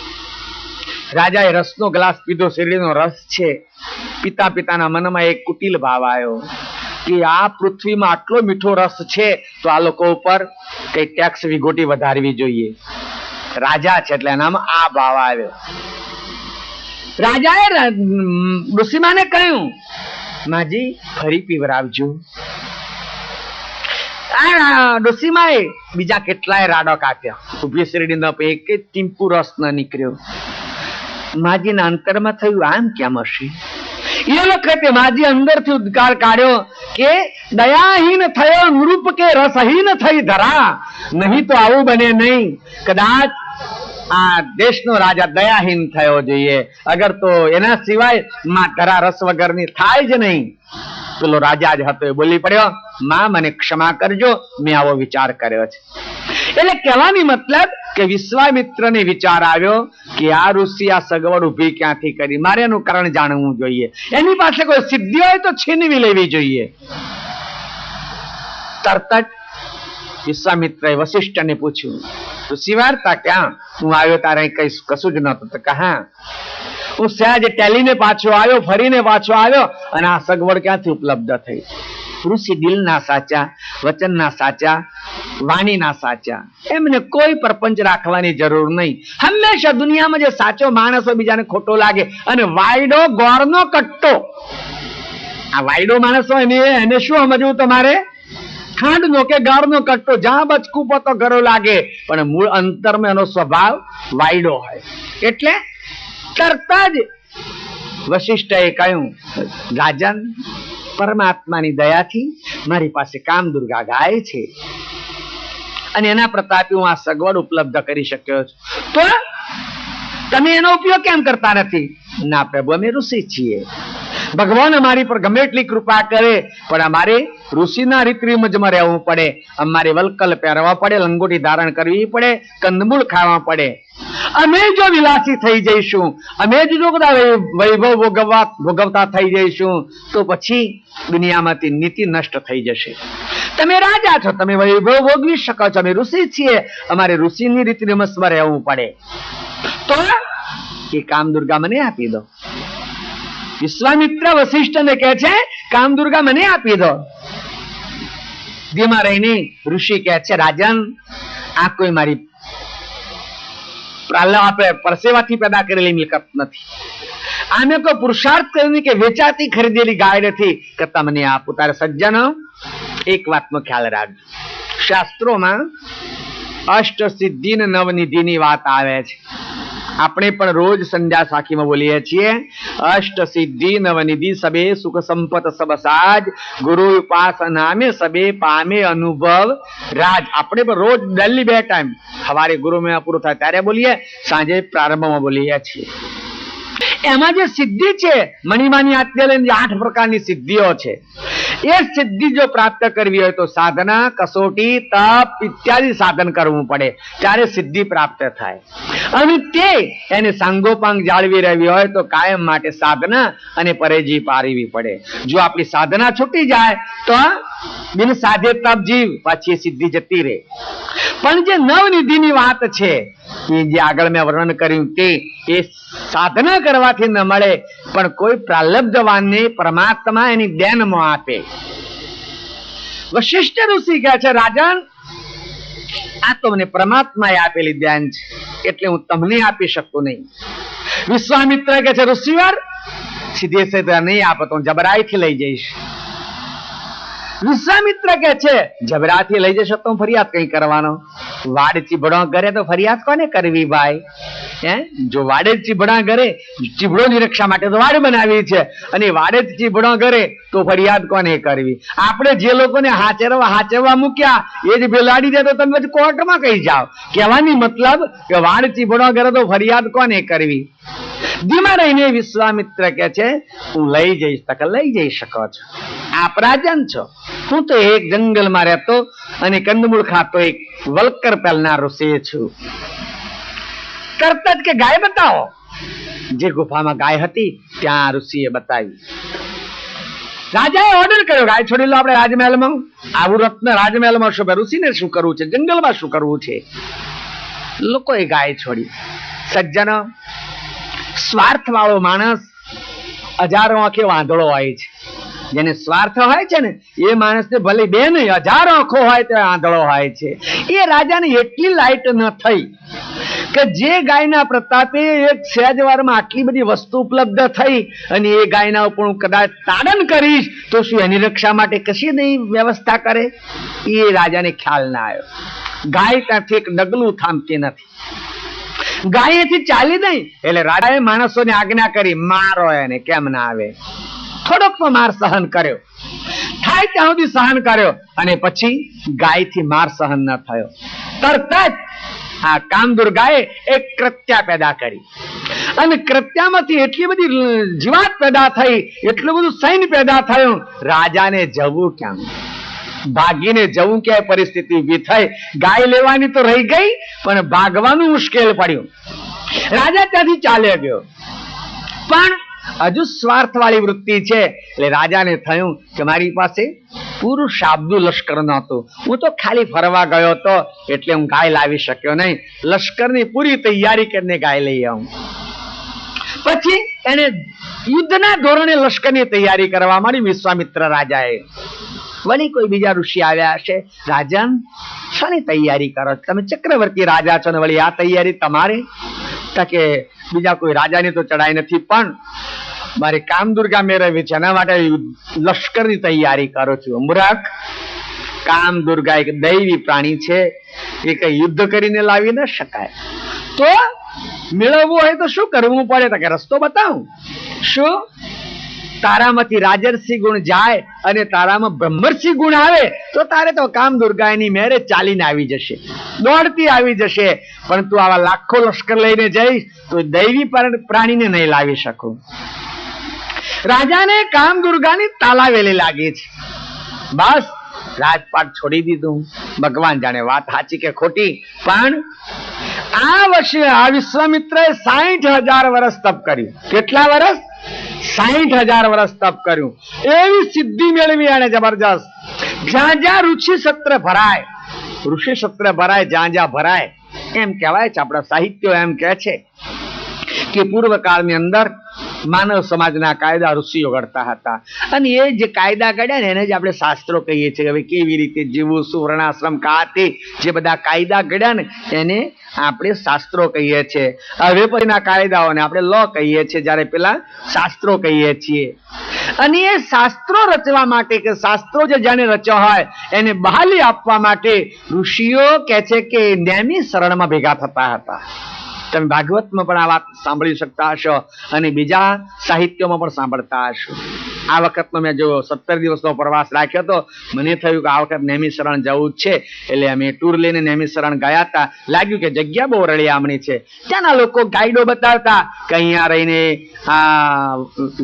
રાજાએ રસનો ગ્લાસ પીધો, શેરડીનો રસ છે. પિતાના મનમાં એક કુટિલ ભાવ આવ્યો કે આ પૃથ્વીમાં આટલો મીઠો રસ છે, તો આ લોકો ઉપર કઈ ટેક્સ વિગોટી વધારવી જોઈએ. રાજા છે એટલે એનામાં આ ભાવ આવ્યો. રાજાએ ડોશીમાને કહ્યું, માજી ફરી પીવરાવજો. ડોશીમાએ બીજા કેટલાય રાડો કાપ્યા, ઉભી શેરડી ન પી, એક ટીમ્પુ રસ ન નીકળ્યો. માજીના અંતરમાં થયું, આમ કેમ હશે? એ વખતે માજી અંદરથી ઉદ્ગાર કાઢ્યો કે દયાહીન થયો નૃપ કે રસહીન થઈ ધરા, નહીં તો આવું બને નહીં. કદાચ આ દેશનો રાજા દયાહીન થયો જોઈએ, અગર તો એના સિવાય માં ધરા રસ વગરની થાય જ નહીં. પેલો રાજા જ હતો એ બોલી પડ્યો, માં મને ક્ષમા કરજો, મેં આવો વિચાર કર્યો છે. એટલે કહેવાની મતલબ કે વિશ્વામિત્રને વિચાર આવ્યો કે આ ઋષિ આ સગવડ ઉભી ક્યાંથી કરી, મારે એનું કારણ જાણવું જોઈએ. એની પાસે કોઈ સિદ્ધિ હોય તો છીનવી લેવી જોઈએ. તરત જ વિશ્વામિત્રએ વશિષ્ઠને પૂછ્યું, ઋષિ વાર્તા ક્યાં? હું આવ્યો તારે કઈ કશું જ નતું. તો કહા, હું સહેજ ટેલીને પાછો આવ્યો, ફરીને પાછો આવ્યો, અને આ સગવડ ક્યાંથી ઉપલબ્ધ થઈ? ઋષિ દિલના સાચા, વચનના સાચા, વાણીના સાચા, એમને કોઈ પરપંચ રાખવાની જરૂર નહીં. હંમેશા દુનિયામાં જે સાચો માણસ હોય બીજાને ખોટો લાગે, અને વાયડો ગોળનો કટ્ટો, આ વાયડો માણસ હોય ને એને શું સમજવું તમારે? ખાંડનો કે ગાળનો કટ્ટો, જ્યાં બચકું પતો ઘરો લાગે, પણ મૂળ અંતરમાં એનો સ્વભાવ વાયડો હોય. એટલે તરત જ વશિષ્ઠએ કહ્યું, રાજન, પરમાત્માની દયાથી મારી પાસે કામદુર્ગા ગાય છે, અને એના પ્રતાપે હું આ સગવડ ઉપલબ્ધ કરી શક્યો છું. તો તમે એનો ઉપયોગ કેમ કરતા નથી? ના પ્રભુ, અમે ઋષિ છીએ. ભગવાન અમારી પર ગમે એટલી કૃપા કરે, પણ અમારે ઋષિના રીત રિવાજમાં રહેવું પડે. અમારે વલકલ પહેરવા પડે, લંગોટી ધારણ કરવી પડે, કંદમૂળ ખાવા પડે. અમે જો વિલાસી થઈ જઈશું, અમે જ જો બધા વૈભવ ભોગવતા થઈ જઈશું, તો પછી દુનિયામાંથી નીતિ નષ્ટ થઈ જશે. તમે રાજા છો, તમે વૈભવ ભોગવી શકો છો, અમે ઋષિ છીએ, અમારે ઋષિની રીત રિવાજમાં રહેવું પડે. તો એ કામદુર્ગા મને આપી દો. વિશ્વામિત્ર વશિષ્ઠને કહે છે, કામદુર્ગા મને આપી દો. ધીમા રહીને ઋષિ કહે છે, રાજન, આ કોઈ મારી આપણે પરસેવાથી પેદા કરેલી મિલકત નથી. આને કોઈ પુરુષાર્થ કરીને કે વેચાતી ખરીદેલી ગાય નથી. કરતા મને આપું. તારે સજ્જનો એક વાતનો ખ્યાલ રાખજો, શાસ્ત્રોમાં અષ્ટ સિદ્ધિ ને નવનિધિની વાત આવે છે. આપણે પણ રોજ સંધ્યા સાખીમાં બોલીએ છીએ, અષ્ટ સિદ્ધિ નવનિધિ સબે સુખ સંપત સબ સાજ, ગુરુ ઉપાસના में સબે પામે અનુભવ રાજ. આપણે પણ રોજ ડેલી 2 ટાઈમ, સવારે ગુરુ મેળા પૂરો થાય ત્યારે બોલીએ, સાંજે પ્રારંભમાં બોલીએ છીએ. એમાં જે સિદ્ધિ છે, મણિમાની આત્ય લઈને 8 પ્રકારની સિદ્ધિઓ છે. એ સિદ્ધિ જો પ્રાપ્ત કરવી હોય તો સાધના, કસોટી, તપ ઇત્યાદિ સાધન કરવું પડે, ત્યારે સિદ્ધિ પ્રાપ્ત થાય. અને તે એને સાંગોપાંગ જાળવી રહેવી હોય તો કાયમ માટે સાધના અને પરેજી પારવી પડે. જો આપણી સાધના છૂટી જાય તો બિન સાધે તપ જીવ, પાછી સિદ્ધિ જતી રહે. પણ જે નવનિધિની વાત છે એ જે આગળ મેં વર્ણન કર્યું તે એ સાધના કરવાથી ન મળે, પણ કોઈ પ્રાલબ્ધવાનને પરમાત્મા એની દેનમાં આપે. વશિષ્ઠ ઋષિ કહે છે, રાજન, આ તો મને પરમાત્માએ આપેલી ધ્યાન છે, એટલે હું તમને આપી શકું નહીં. વિશ્વામિત્ર કહે છે, ઋષિવર, સીધે સીધા નહીં આપો તો હું જબરાઈથી લઈ જઈશ. વિશ્વામિત્ર કહે છે, જબરાથી લઈ જશો તો ફરિયાદ કઈ કરવાનો? વાડ ચીબડો કરે તો ફરિયાદ કોને કરવી ભાઈ? જો વાડે ચીબડા કરે, ચીબડોની રક્ષા માટે તો વાડ બનાવી છે, અને વાડે ચીબડો કરે તો ફરિયાદ કોને કરવી? આપણે જે લોકોને હાચરવા મૂક્યા એ જ બેલાડી દે તો તમે કોર્ટમાં કહી જાઓ. કહેવાની મતલબ કે વાડ ચીબડો કરે તો ફરિયાદ કોને કરવી? ધીમા રહીને વિશ્વામિત્ર કહે છે, હું લઈ જઈશ. તક લઈ જઈ શકો છો, આપ રાજન છો. હું તો એક જંગલમાં રહેતો અને કંદમૂળ ખાતો એક વલ્કર પહેલનાર ઋષિ છું. તરત જ કે ગાય બતાવો. જે ગુફામાં ગાય હતી ત્યાં ઋષિએ બતાવી. રાજાએ ઓર્ડર કર્યો, ગાય છોડી લો આપણે રાજમહેલમાં. આવું રત્ન રાજમહેલમાં શું? ઋષિને શું કરવું છે? જંગલમાં શું કરવું છે? લોકોએ ગાય છોડી. સજ્જનો, સ્વાર્થ વાળો માણસ હજારો આંખે વાંધળો હોય છે. જેને સ્વાર્થ હોય છે ને એ માણસને ભલે બે નહીં હજારો આંખો હોય તો આંધળો હોય છે. એ રાજાને એટલી લાઈટ ન થઈ કે જે ગાયના પ્રતાપે એક સહેજવારમાં આટલી બધી વસ્તુ ઉપલબ્ધ થઈ અને એ ગાયના ઉપર હું કદાચ તાડન કરીશ તો શું એની રક્ષા માટે કશી નહીં વ્યવસ્થા કરે? એ રાજાને ખ્યાલ ના આવ્યો. ગાય ત્યાંથી એક ડગલું થામતી નથી. ગાયથી ચાલી નહીં એટલે રાજાએ માણસોને આજ્ઞા કરી, મારો એને. કેમ ના આવે? થોડોક તો માર સહન કર્યો, થાય ત્યાં સુધી સહન કર્યો, અને પછી ગાયથી માર સહન ન થયો. તરત જ આ કામદુર ગાયે એક કૃત્યા પેદા કરી, અને કૃત્યામાંથી એટલી બધી જીવાત પેદા થઈ, એટલું બધું સૈન્ય પેદા થયું. રાજાને જવું ક્યાં? ભાગીને જવું ક્યાંય પરિસ્થિતિ ઉભી થઈ. ગાય લેવાની તો રહી ગઈ, પણ ભાગવાનું મુશ્કેલ પડ્યું. રાજા ત્યાંથી ચાલ્યો ગયો, પણ હજુ સ્વાર્થ વાળી વૃત્તિ છે. એટલે રાજાને થયું કે મારી પાસે પૂરું શાબ્દું લશ્કર નહોતું, હું તો ખાલી ફરવા ગયો હતો એટલે હું ગાય લાવી શક્યો નહીં. લશ્કરની પૂરી તૈયારી કરીને ગાય લઈ આવું. પછી એને યુદ્ધના ધોરણે લશ્કરની તૈયારી કરવા માંડી વિશ્વામિત્ર રાજાએ. વળી કોઈ બીજા ઋષિ આવ્યા હશે, રાજન શાની તૈયારી કરો? તમે ચક્રવર્તી રાજા છો ને વળી આ તૈયારી તમારે? કે બીજા કોઈ રાજાની તો ચડાઈ નથી, પણ મારે કામદુર્ગા મેળવવી છે, એના માટે લશ્કરની તૈયારી કરું છું. મૂર્ખ! કામદુર્ગા એક દૈવી પ્રાણી છે, એ કઈ યુદ્ધ કરીને લાવી ન શકાય. તો મેળવવું હોય તો શું કરવું પડે? તો કે રસ્તો બતાવું. શું? તારામાંથી રાજર્ષિ ગુણ જાય અને તારામાં બ્રહ્મર્ષિ ગુણ આવે તો તારે તો કામદુર્ગાની મેરે ચાલીને આવી જશે, દોડતી આવી જશે. પણ તું આવા લાખો લશ્કર લઈને જઈશ તો દૈવી પ્રાણીને નહીં લાવી શકું. રાજાને કામદુર્ગાની તાલાવેલી લાગી છે. બસ રાજપાટ છોડી દીધું. ભગવાન જાણે વાત સાચી કે ખોટી, પણ આ વર્ષે આ વિશ્વામિત્રએ 60,000 વર્ષ તપ કર્યું. કેટલા વર્ષ? 60,000 વર્ષ તપ કર્યું. એવી સિદ્ધિ મેળવી એને જબરજસ્ત. જ્યાં જ્યાં ઋષિ સત્ર ભરાય, ઋષિ સત્ર ભરાય, જ્યાં જ્યાં ભરાય, એમ કહેવાય છે, આપણા સાહિત્યો એમ કહે છે કે પૂર્વ કાળની અંદર માનવ સમાજના કાયદા ઋષિઓ ઘડતા હતા, અને એ જે કાયદા ઘડ્યા ને એને જ આપણે શાસ્ત્રો કહીએ છીએ. હવે કેવી રીતે જીવવું, શું, વર્ણાશ્રમ, કાતે, જે બધા કાયદા ઘડ્યા ને એને આપણે શાસ્ત્રો કહીએ છીએ. હવે પછીના કાયદાઓને આપણે લો કહીએ છીએ, જ્યારે પેલા શાસ્ત્રો કહીએ છીએ. અને એ શાસ્ત્રો રચવા માટે કે શાસ્ત્રો જે જાણે રચ્યો હોય એને બહાલી આપવા માટે ઋષિઓ કહે છે કે નેમી શરણમાં ભેગા થતા હતા. તમે ભાગવતમાં પણ આ વાત સાંભળી શકતા હશો અને બીજા સાહિત્યોમાં પણ સાંભળતા હશો. આ વખતનો મેં જો 17 દિવસનો પ્રવાસ રાખ્યો હતો, મને થયું કે આ વખત નેમિશરણ જવું જ છે, એટલે અમે ટૂર લઈને નેમિશરણ ગયા હતા. લાગ્યું કે જગ્યા બહુ રળિયામણી છે. ત્યાંના લોકો ગાઈડો બતાવતા કે અહીંયા રહીને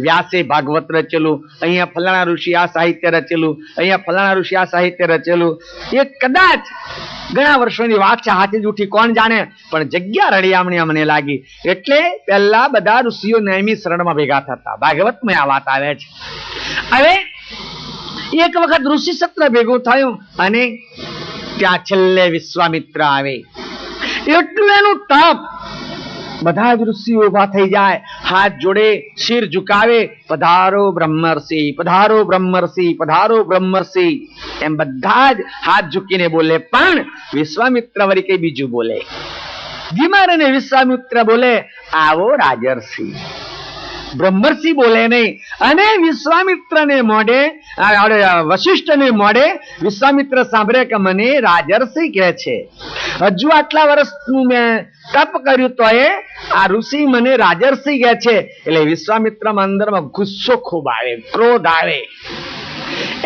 વ્યાસે ભાગવત રચેલું, અહીંયા ફલાણા ઋષિ આ સાહિત્ય રચેલું, અહીંયા ફલાણા ઋષિ આ સાહિત્ય રચેલું. એ કદાચ ઘણા વર્ષોની વાત છે, હાથી જૂઠી કોણ જાણે, પણ જગ્યા રળિયામણી અમને લાગી. એટલે પહેલા બધા ઋષિઓ નેમી શરણમાં ભેગા થતા. ભાગવતમાં આ વાત આવે છે. હવે એક વખત ઋષિ સત્ર ભેગું થયું અને ત્યાં છેલ્લે વિશ્વામિત્ર આવે. એટલું એનું તપ. બધા જ ઋષિઓ ઉભા થઈ જાય, હાથ જોડે, શિર ઝુકાવે, પધારો બ્રહ્મર્ષિ, પધારો બ્રહ્મર્ષિ, પધારો બ્રહ્મર્ષિ, એમ બધા જ હાથ ઝૂકીને બોલે. પણ વિશ્વામિત્ર વળી કઈ બીજું બોલે. ધીમા રહીને વિશ્વામિત્ર બોલે, આવો રાજર્ષિ. બ્રહ્મર્ષિ બોલે નહીં. અને વિશ્વામિત્રને મોઢે, વશિષ્ઠને મોઢે વિશ્વામિત્ર સાંભળે કે મને રાજર્ષિ કહે છે. હજુ આટલા વર્ષનું મેં તપ કર્યું તો આ ઋષિ મને રાજર્ષિ કહે છે. એટલે વિશ્વામિત્રમાં અંદરમાં ગુસ્સો ખૂબ આવે, ક્રોધ આવે.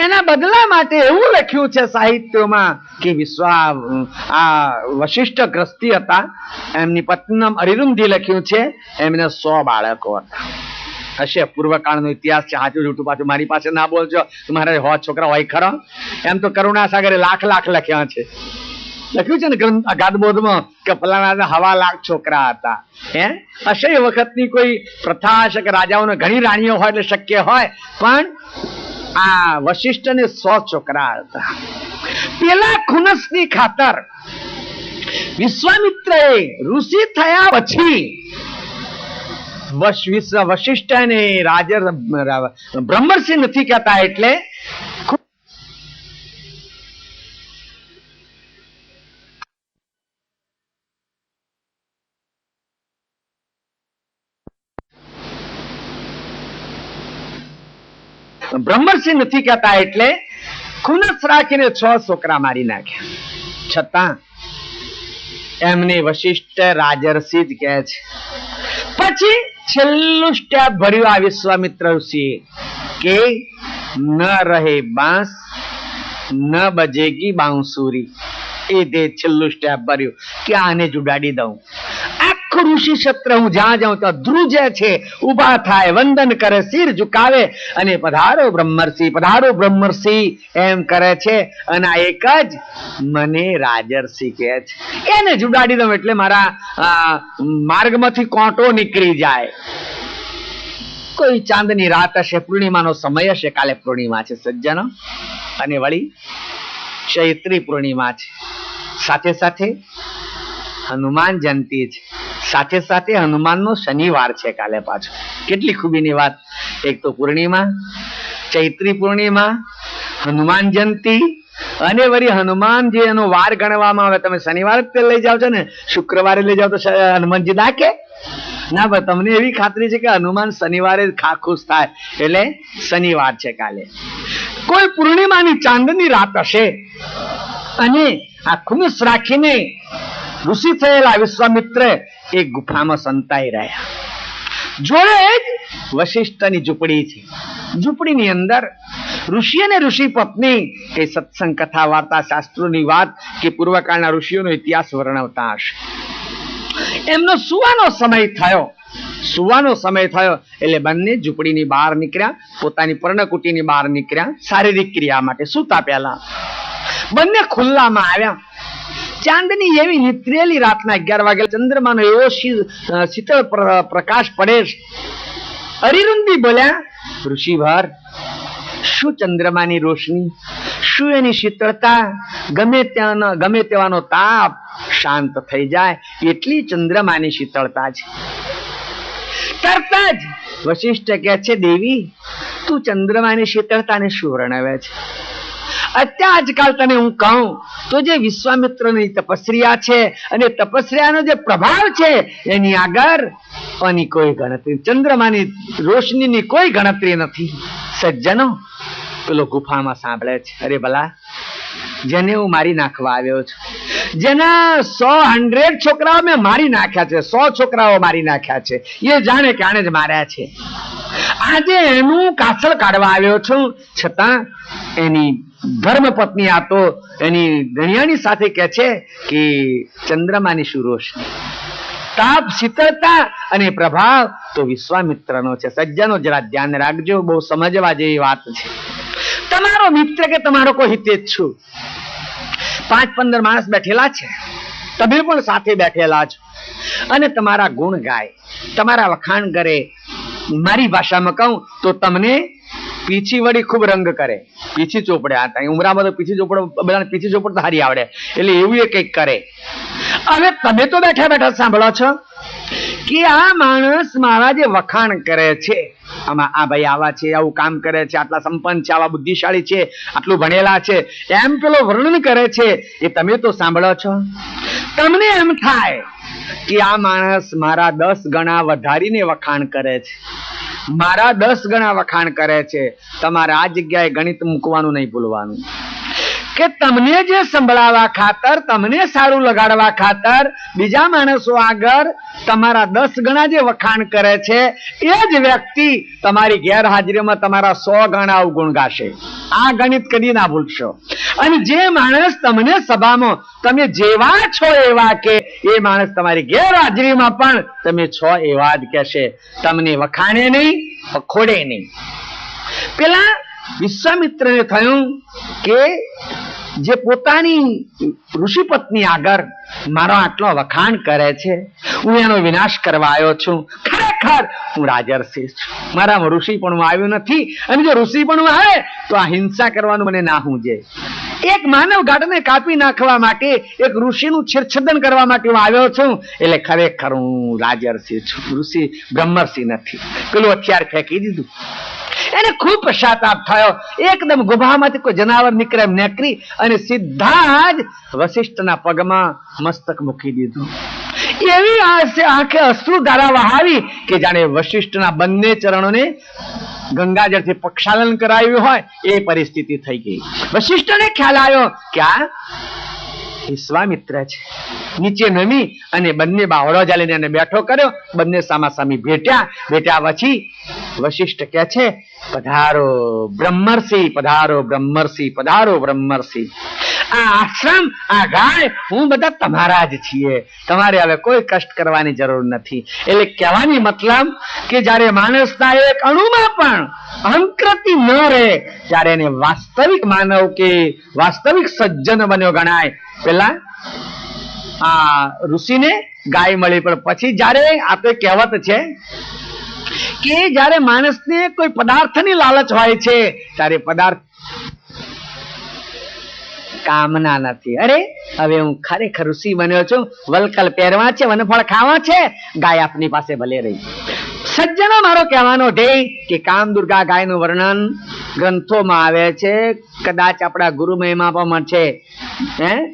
એના બદલા માટે એવું લખ્યું છે સાહિત્યમાં કે વશિષ્ઠ ગ્રસ્તી હતા, એમની પત્ની નામ અરિરુંધી લખ્યું છે. એમને 100 બાળકો હતા. હશે, પૂર્વકાળનો ઇતિહાસ છે, સાચું જૂઠું પાછું મારી પાસે ના બોલજો. તમારે 100 છોકરા હોય ખરો? એમ તો કરુણાસાગરે લાખ લખ્યા છે. લખ્યું છે ને ગ્રંથ અગાધબોધમાં કે ફલાણા 1.25 લાખ છોકરા હતા. હશે એ વખતની કોઈ પ્રથા હશે કે રાજાઓને ઘણી રાણીઓ હોય એટલે શક્ય હોય, પણ આ વશિષ્ઠને 100 છોકરા હતા. પેલા ખુનસની ખાતર વિશ્વામિત્રએ ઋષિ થયા પછી વશિષ્ઠને બ્રહ્મર્ષિ નથી કહેતા. એટલે બ્રહ્મર્ષિ નથી કહેતા. એટલે ખુનસ રાખીને 6 છોકરા મારી નાખ્યા. છતાં એમને વશિષ્ઠ રાજર્ષિ જ કહે છે. પછી છેલ્લું સ્ટેપ ભર્યું આ વિશ્વામિત્ર ઋષિએ કે ન રહે બાંસ ન બજેગી બાંસુરી. એ તે છેલ્લું સ્ટેપ ભર્યું કે આને જ ઉડાડી દઉં. આખું ઋષિ ક્ષેત્ર હું જ્યાં જાઉં ત્યાં ધ્રુજે છે, ઉભા થાય, વંદન કરે, શિર ઝુકાવે અને પધારો બ્રહ્મર્ષિ, પધારો બ્રહ્મર્ષિ એમ કરે છે. અને આ એક જ મને રાજર્ષિ કહે છે. એને જ ઉડાડી દઉં એટલે મારા માર્ગમાંથી કોંટો નીકળી જાય. કોઈ ચાંદની રાત હશે, પૂર્ણિમાનો સમય હશે, કાલે પૂર્ણિમા છે સજ્જનો, અને વળી ચૈત્રી પૂર્ણિમા છે, સાથે સાથે હનુમાન જયંતિ છે, સાથે સાથે હનુમાનનો શનિવાર છે કાલે પાછો. કેટલી ખૂબીની વાત! એક તો પૂર્ણિમા, ચૈત્રી પૂર્ણિમા, હનુમાન જયંતિ, અને વળી હનુમાન જે એનો વાર ગણવામાં આવે. તમે શનિવારે જ લઈ જાઓ છો ને, શુક્રવારે લઈ જાઓ તો હનુમાનજી દાખે ના? ભાઈ તમને એવી ખાતરી છે કે હનુમાન શનિવારે ખુશ થાય, એટલે શનિવાર છે કાલે. કોઈ પૂર્ણિમાની ચાંદની રાત હશે અને આ ખુનસ રાખીને ઋષિ થયેલા વિશ્વામિત્ર એક ગુફામાં સંતાઈ રહ્યા. જોડે જ વશિષ્ઠની ઝૂંપડી છે. ઝૂંપડીની અંદર ઋષિ અને ઋષિ પત્ની એ સત્સંગ, કથા, વાર્તા, શાસ્ત્રોની વાત કે પૂર્વકાળના ઋષિઓનો ઇતિહાસ વર્ણવતા હશે. એમનો સુવાનો સમય થયો એટલે બંને ઝૂંપડીની બહાર નીકળ્યા, પોતાની પર્ણકુટીની બહાર નીકળ્યા શારીરિક ક્રિયા માટે. સૂતા પહેલા બંને ખુલ્લામાં આવ્યા. ચાંદની એવી નિત્રેલી રાતના 11 વાગે ચંદ્રમાનો એવો શીતળ પ્રકાશ પડે. અરિરુંધી બોલ્યા, ઋષિભર, શું ચંદ્રમાની રોશની, શું એની શીતળતા, ગમે તેવાનો તાપ શાંત થઈ જાય એટલી ચંદ્રમાની શીતળતા છે. તરત જ વશિષ્ઠ કહે છે, દેવી તું ચંદ્રમાની શીતળતાને શું વર્ણવે છે? આજકાલ તને હું કહું તો જે વિશ્વામિત્રની તપસ્યા છે અને તપસ્યાનો જે પ્રભાવ છે એની આગળ આની કોઈ ગણતરી, ચંદ્રમાની રોશનીની કોઈ ગણતરી નથી. સજ્જનો, પેલો ગુફામાં સાંભળે છે, અરે ભલા, જેને હું મારી નાખવા આવ્યો છું, જેના 100 છોકરાઓ મેં મારી નાખ્યા છે, 100 છોકરાઓ મારી નાખ્યા છે, એ જાણે કે આને જ માર્યા છે. આજે એનું કાસળ કાઢવા આવ્યો છું, છતાં એની ધર્મપત્ની આ તો એની ધણિયાણી સાથે કહે છે કે ચંદ્રમાની શું રોશની, તાપ, શીતળતા અને પ્રભાવ તો વિશ્વામિત્રનો છે. સજ્જનો, જરા ધ્યાન રાખજો, બહુ સમજવા જેવી વાત છે. તમારો મિત્ર કે તમારો કોઈ હિતેચ્છુ 5-15 માણસ બેઠેલા છે, તમે પણ સાથે બેઠેલા છો, અને તમારા ગુણ ગાય, તમારા વખાણ કરે. મારી ભાષામાં કહું તો તમને પીછી વળી ખૂબ રંગ કરે, પીછી ચોપડે. આ ઉમરામાં તો પીછી ચોપડો બધાને પીછી ચોપડ તો સારી આવડે, એટલે એવું એ કંઈક કરે. હવે તમે તો બેઠા બેઠા સાંભળો છો કે આ માણસ મારા જે વખાણ કરે છે, આમાં આ ભાઈ આવા છે, આવું કામ કરે છે, આટલા સંપન્ન છે, આવા બુદ્ધિશાળી છે, આટલું ભણેલા છે, એમ પેલો વર્ણન કરે છે, એ તમે તો સાંભળો છો. તમને એમ થાય કે આ માણસ મારા 10 ગણા વધારીને વખાણ કરે છે, મારા 10 ગણા વખાણ કરે છે. તમારે આ જગ્યાએ ગણિત મૂકવાનું નહીં ભૂલવાનું કે તમને જે સંભળાવવા ખાતર, તમને સારું લગાડવા ખાતર બીજા માણસો આગળ તમારા 10 ગણા જે વખાણ કરે છે, એ જ વ્યક્તિ તમારી ગેરહાજરીમાં તમારા 100 ગણા અવગુણ ગાશે. આ ગણિત કદી ના ભૂલશો. અને જે માણસ તમને સભામાં તમે જેવા છો એવા કે, એ માણસ તમારી ગેરહાજરીમાં પણ તમે છો એવા જ કહેશે. તમને વખાણે નહીં, વખોડે નહીં. પેલા વિશ્વામિત્રને થયું કે જે પોતાની ઋષિ પત્ની આગળ મારો આટલો વખાણ કરે છે, હું એનો વિનાશ કરવા આવ્યો છું. ખરેખર હું રાજર્ષિ છું, મારામાં ઋષિ પણ આવ્યું નથી. અને જો ઋષિ પણ આવે તો આ હિંસા કરવાનું મને ના હુંજે. એક માનવ ગાઢને કાપી નાખવા માટે, એક ઋષિનું છેદછેદન કરવા માટે હું આવ્યો છું. એટલે ખરેખર હું રાજર્ષિ છું, ઋષિ બ્રહ્મર્ષિ નથી. પેલું હથિયાર ફેંકી દીધું. એને ખૂબ પશ્ચાતાપ થયો. એકદમ ગુફામાંથી કોઈ જનાવર નીકળે એમ નીકળી અને સીધા જ વશિષ્ઠના પગમાં મસ્તક મૂકી દીધું. એવી આંખે અશ્રુ ધારા વહાવી કે જાણે વશિષ્ઠના બંને ચરણોને ગંગાજળથી પ્રક્ષાલન કરાવ્યું હોય એ પરિસ્થિતિ થઈ ગઈ. વશિષ્ઠને ખ્યાલ આવ્યો કે આ વિશ્વામિત્ર છે. નીચે નમી અને બંને બાવળો ચાલીને એને બેઠો કર્યો. બંને સામાસામી ભેટ્યા પછી વશિષ્ઠ કહે છે, પધારો બ્રહ્મર્ષિ, પધારો બ્રહ્મર્ષિ, પધારો બ્રહ્મર્ષિ. આ આશ્રમ, આ ગાય, હું બધા તમારા જ છીએ. તમારે હવે કોઈ કષ્ટ કરવાની જરૂર નથી. એટલે કહેવાની મતલબ કે જયારે માણસના એક અણુમાં પણ અહંકૃતિ ન રહે, ત્યારે એને વાસ્તવિક માનવ કે વાસ્તવિક સજ્જન બન્યો ગણાય. પેલા આ ઋષિને ગાય મળી, પણ પછી જયારે આપણે કહેવત છે કે જયારે માણસને કોઈ પદાર્થની લાલચ હોય છે, ત્યારે પદાર્થ કામના નથી. અરે હવે હું ખરેખર ઋષિ બન્યો છું, વલકલ પહેરવા છે, વનફળ ખાવા છે, ગાય આપની પાસે ભલે રહી. સજ્જનો મારો કહેવાનો ધ્યેય કે કામ દુર્ગા ગાયનું વર્ણન ગ્રંથોમાં આવે છે. કદાચ આપણા ગુરુ મહિમામાં છે.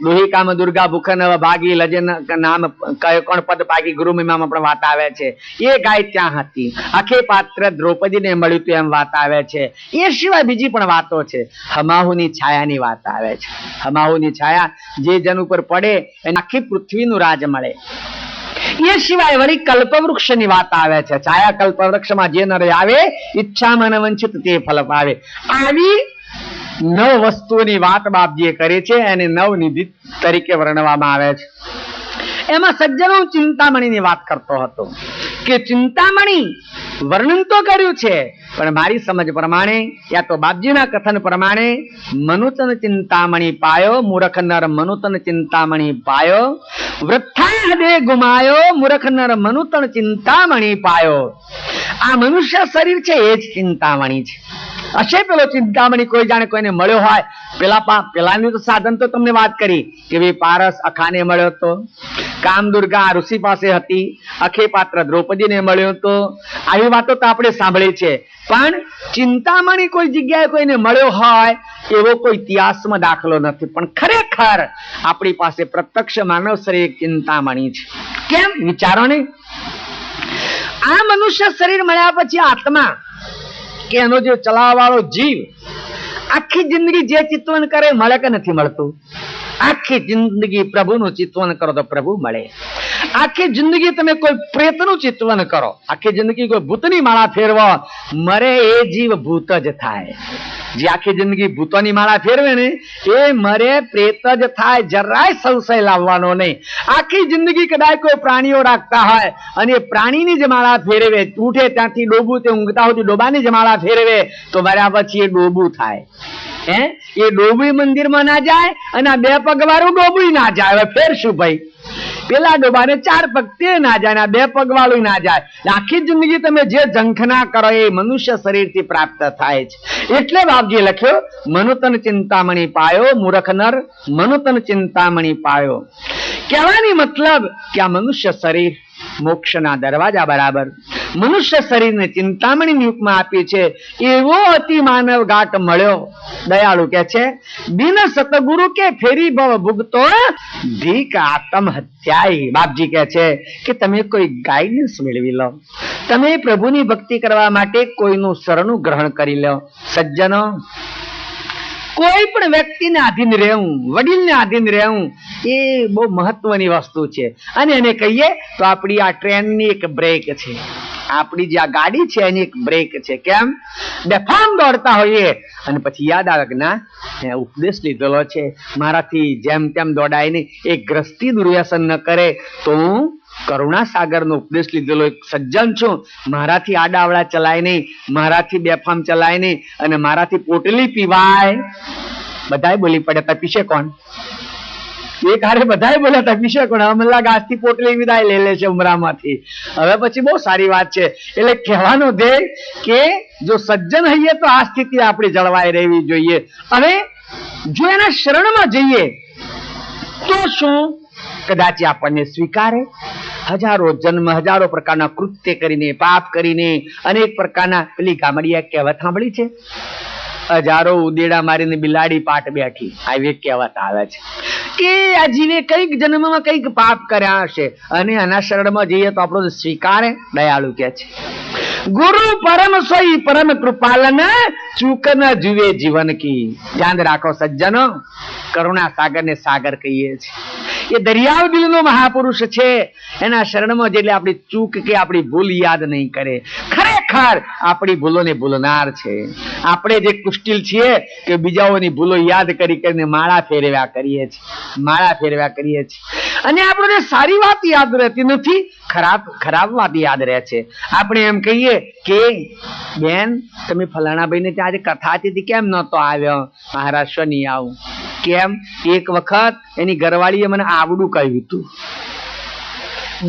દોહી કામ દુર્ગા ભૂખ નવ ભાગી લજે નામ કયો કોણ પદ ભાગી, ગુરુ મહિમામાં પણ વાત આવે છે. એ ગાય ત્યાં હતી. આખે પાત્ર દ્રૌપદીને મળ્યું હતું એમ વાત આવે છે. એ સિવાય બીજી પણ વાતો છે. હમાહુની છાયાની વાત આવે છે. હમાહુની છાયા જે જન ઉપર પડે એને આખી પૃથ્વીનું રાજ મળે. એ સિવાય વળી કલ્પવૃક્ષની વાત આવે છે. છાયા કલ્પવૃક્ષમાં જે નર આવે, ઈચ્છામાં વંચિત તે ફલ પાવે. આવી 9 વસ્તુઓની વાત બાપજીએ કરી છે અને 9 નિધિ તરીકે વર્ણવવામાં આવે છે. એમાં સજ્જનો ચિંતામણીની વાત કરતો હતો કે ચિંતામણી વર્ણન તો કર્યું છે, પણ મારી સમજ પ્રમાણે યા તો બાપજીના કથન પ્રમાણે મનુતન ચિંતામણી પાયો, મૂર્ખ નર મનુતન ચિંતામણી પાયો, વૃથા દે ગુમાયો, મૂર્ખ નર મનુતન ચિંતામણી પાયો. આ મનુષ્ય શરીર છે એ જ ચિંતામણી છે. હશે પેલો ચિંતામણી કોઈ જાણે કોઈને મળ્યો હોય. પેલાની તો સાધન તો તમને વાત કરી કે ભાઈ પારસ અખાને મળ્યો હતો, કામદુર્ગા ઋષિ પાસે હતી, અખે પાત્ર દ્રૌપદીને મળ્યો હતો. આવી વાતો તો આપણે સાંભળી છે, પણ ચિંતામણી કોઈ જગ્યાએ કોઈને મળ્યો હોય એવો કોઈ ઇતિહાસમાં દાખલો નથી. પણ ખરેખર આપણી પાસે પ્રત્યક્ષ માનવ શરીર ચિંતામણી છે. કેમ? વિચારો ને. આ મનુષ્ય શરીર મળ્યા પછી આત્મા કે એનો જે ચલાવવાળો જીવ આખી જિંદગી જે ચિંતન કરે મળે કે નથી મળતું? આખી જિંદગી પ્રભુનું ચિંતન કરો તો પ્રભુ મળે. આખી જિંદગી તમે કોઈ પ્રેતનું ચિંતન કરો, આખી જિંદગી કોઈ ભૂતની માળા ફેરવો, મરે એ જીવ ભૂત જ થાય. જે આખી જિંદગી ભૂતોની માળા ફેરવે ને એ મરે પ્રેત જ થાય. જરાય સંશય લાવવાનો નહીં. આખી જિંદગી કદાચ કોઈ પ્રાણીઓ રાખતા હોય અને પ્રાણીની જ માળા ફેરવે, ઉઠે ત્યાંથી ડોબું તે ઊંઘતા હોય ડોબાની જ માળા ફેરવે, તો મર્યા પછી એ ડોબું થાય. એ ડોબું મંદિરમાં ના જાય અને આ 2 પગ વાળું ડોબું ના જાય. હવે ફેર શું ભાઈ? પેલા ડોબાને 4 પગ તે ના જાય, 2 પગ વાળું ના જાય. આખી જિંદગી તમે જે ઝંખના કરો એ મનુષ્ય શરીરથી પ્રાપ્ત થાય છે. એટલે બાપજીએ લખ્યો, મનુતન ચિંતામણી પાયો, મૂર્ખ નર મનુતન ચિંતામણી પાયો. કહેવાની મતલબ કે આ મનુષ્ય શરીર મોક્ષના દરવાજા બરાબર મનુષ્ય શરીરને ચિંતામણી યુગમાં આપી છે. એવો અતિ માનવ ઘાટ મળ્યો. દયાળુ કે છે, બિન સતગુરુ કે ફેરી ભવ ભુગતો ધીક આત્મહત્યાય. બાપજી કે છે કે તમે કોઈ ગાઈડન્સ મેળવી લો, તમે પ્રભુની ભક્તિ કરવા માટે કોઈનું શરણું ગ્રહણ કરી લો. સજ્જનો, કોઈ પણ વ્યક્તિને આધીન રહેવું, વડીલને આધીન રહેવું એ બહુ મહત્વની વસ્તુ છે. અને એને કહીએ તો આપણી આ ટ્રેનની એક બ્રેક છે, આપણી જે આ ગાડી છે એની એક બ્રેક છે. કેમ? બેફામ દોડતા હોઈએ અને પછી યાદ આવે કે ના, ઉપદેશ લીધેલો છે, મારાથી જેમ તેમ દોડાય નહીં, એક ગ્રસ્તી દુર્વ્યસન ન કરે તો હું કરુણા સાગર નો ઉપદેશ લીધેલો એક સજ્જન છું, મારાથી આડાવડા ચલાય નહીં, મારાથી બેફામ ચલાય નહીં, અને મારાથી પોટલી પીવાય. બધાય બોલી પડે, તપીશે કોણ? એક હારે બધાય બોલ્યા, તપીશે કોણ? હવે મને લાગે આજથી પોટલી વિદાય લઈ લે છે ઉમરામાંથી. હવે પછી બહુ સારી વાત છે. એટલે કહેવાનો ધ્યેય કે જો સજ્જન હઈએ તો આ સ્થિતિ આપણી જળવાઈ રહેવી જોઈએ. અને જો એના શરણમાં જઈએ તો શું કદાચ આપણને સ્વીકારે? હજારો જન્મ, હજારો પ્રકારના કૃત્ય કરીને, પાપ કરીને, અનેક પ્રકારના, પેલી ગામડિયા કહેવત સાંભળી છે, હજારો ઉદેડા મારીને બિલાડી પાટ બેઠી, આવી કહેવત આવે છે કે આ જીવે કઈક જન્મમાં કઈક પાપ કર્યા હશે અને આના શરણમાં જઈએ તો આપણો સ્વીકારે? દયાળુ કે છે, ગુરુ પરમ સોઈ પરમ કૃપાલન, ચૂક ન જુએ જીવન કી. ધ્યાન રાખો સજ્જનો, કરુણા સાગર ને સાગર કહીએ છીએ. એ દરિયાવ દિલનો મહાપુરુષ છે. એના શરણમાં જેટલે આપણી ચૂક કે આપણી ભૂલ યાદ નહીં કરે. ખરેખર આપણી ભૂલોને ભૂલનાર છે. આપણે જે કુષ્ટિલ છીએ કે બીજાઓની ભૂલો યાદ કરી કરીને માળા ફેરવ્યા કરીએ છીએ, માળા ફેરવ્યા કરીએ છીએ. અને આપણને સારી વાત યાદ રહેતી નથી, ખરાબ વાત યાદ રહે છે. આપણે એમ કહીએ કે બેન, તમે ફલાણા ભાઈને ત્યાં આજે કથા હતી કેમ નતો આવ્યો? મહારાજ શું નહીં આવું? કેમ? એક વખત એની ઘરવાળીએ મને આવડું કહ્યું હતું.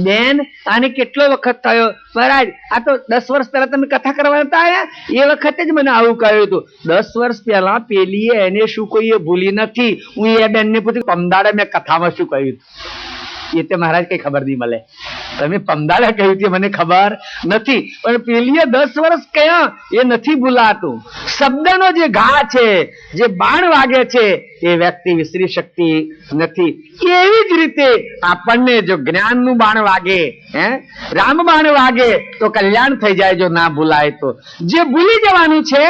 બેન, આને કેટલો વખત થયો? મહારાજ, આ તો 10 વર્ષ પહેલા તમે કથા કરવા નતા આવ્યા, એ વખતે જ મને આવું કહ્યું હતું. 10 વર્ષ પહેલા પેલીએ એને શું કોઈએ ભૂલી નથી. હું એ બેનને પૂછ્યું, પમદાડે મેં કથામાં શું કહ્યું હતું? એ તે મહારાજ કઈ ખબર નહીં મળે. તમે પમદાડે કહ્યું હતું મને ખબર નથી, પણ પેલીએ 10 વર્ષ કયા એ નથી ભૂલાતું. શબ્દનો જે ઘા છે, જે બાણ વાગે છે, એ વ્યક્તિ વિસરી શકતી નથી. એવી જ રીતે આપણને જો જ્ઞાનનું બાણ વાગે, રામ બાણ વાગે તો કલ્યાણ થઈ જાય, જો ના ભૂલાય તો. જે ભૂલી જવાનું છે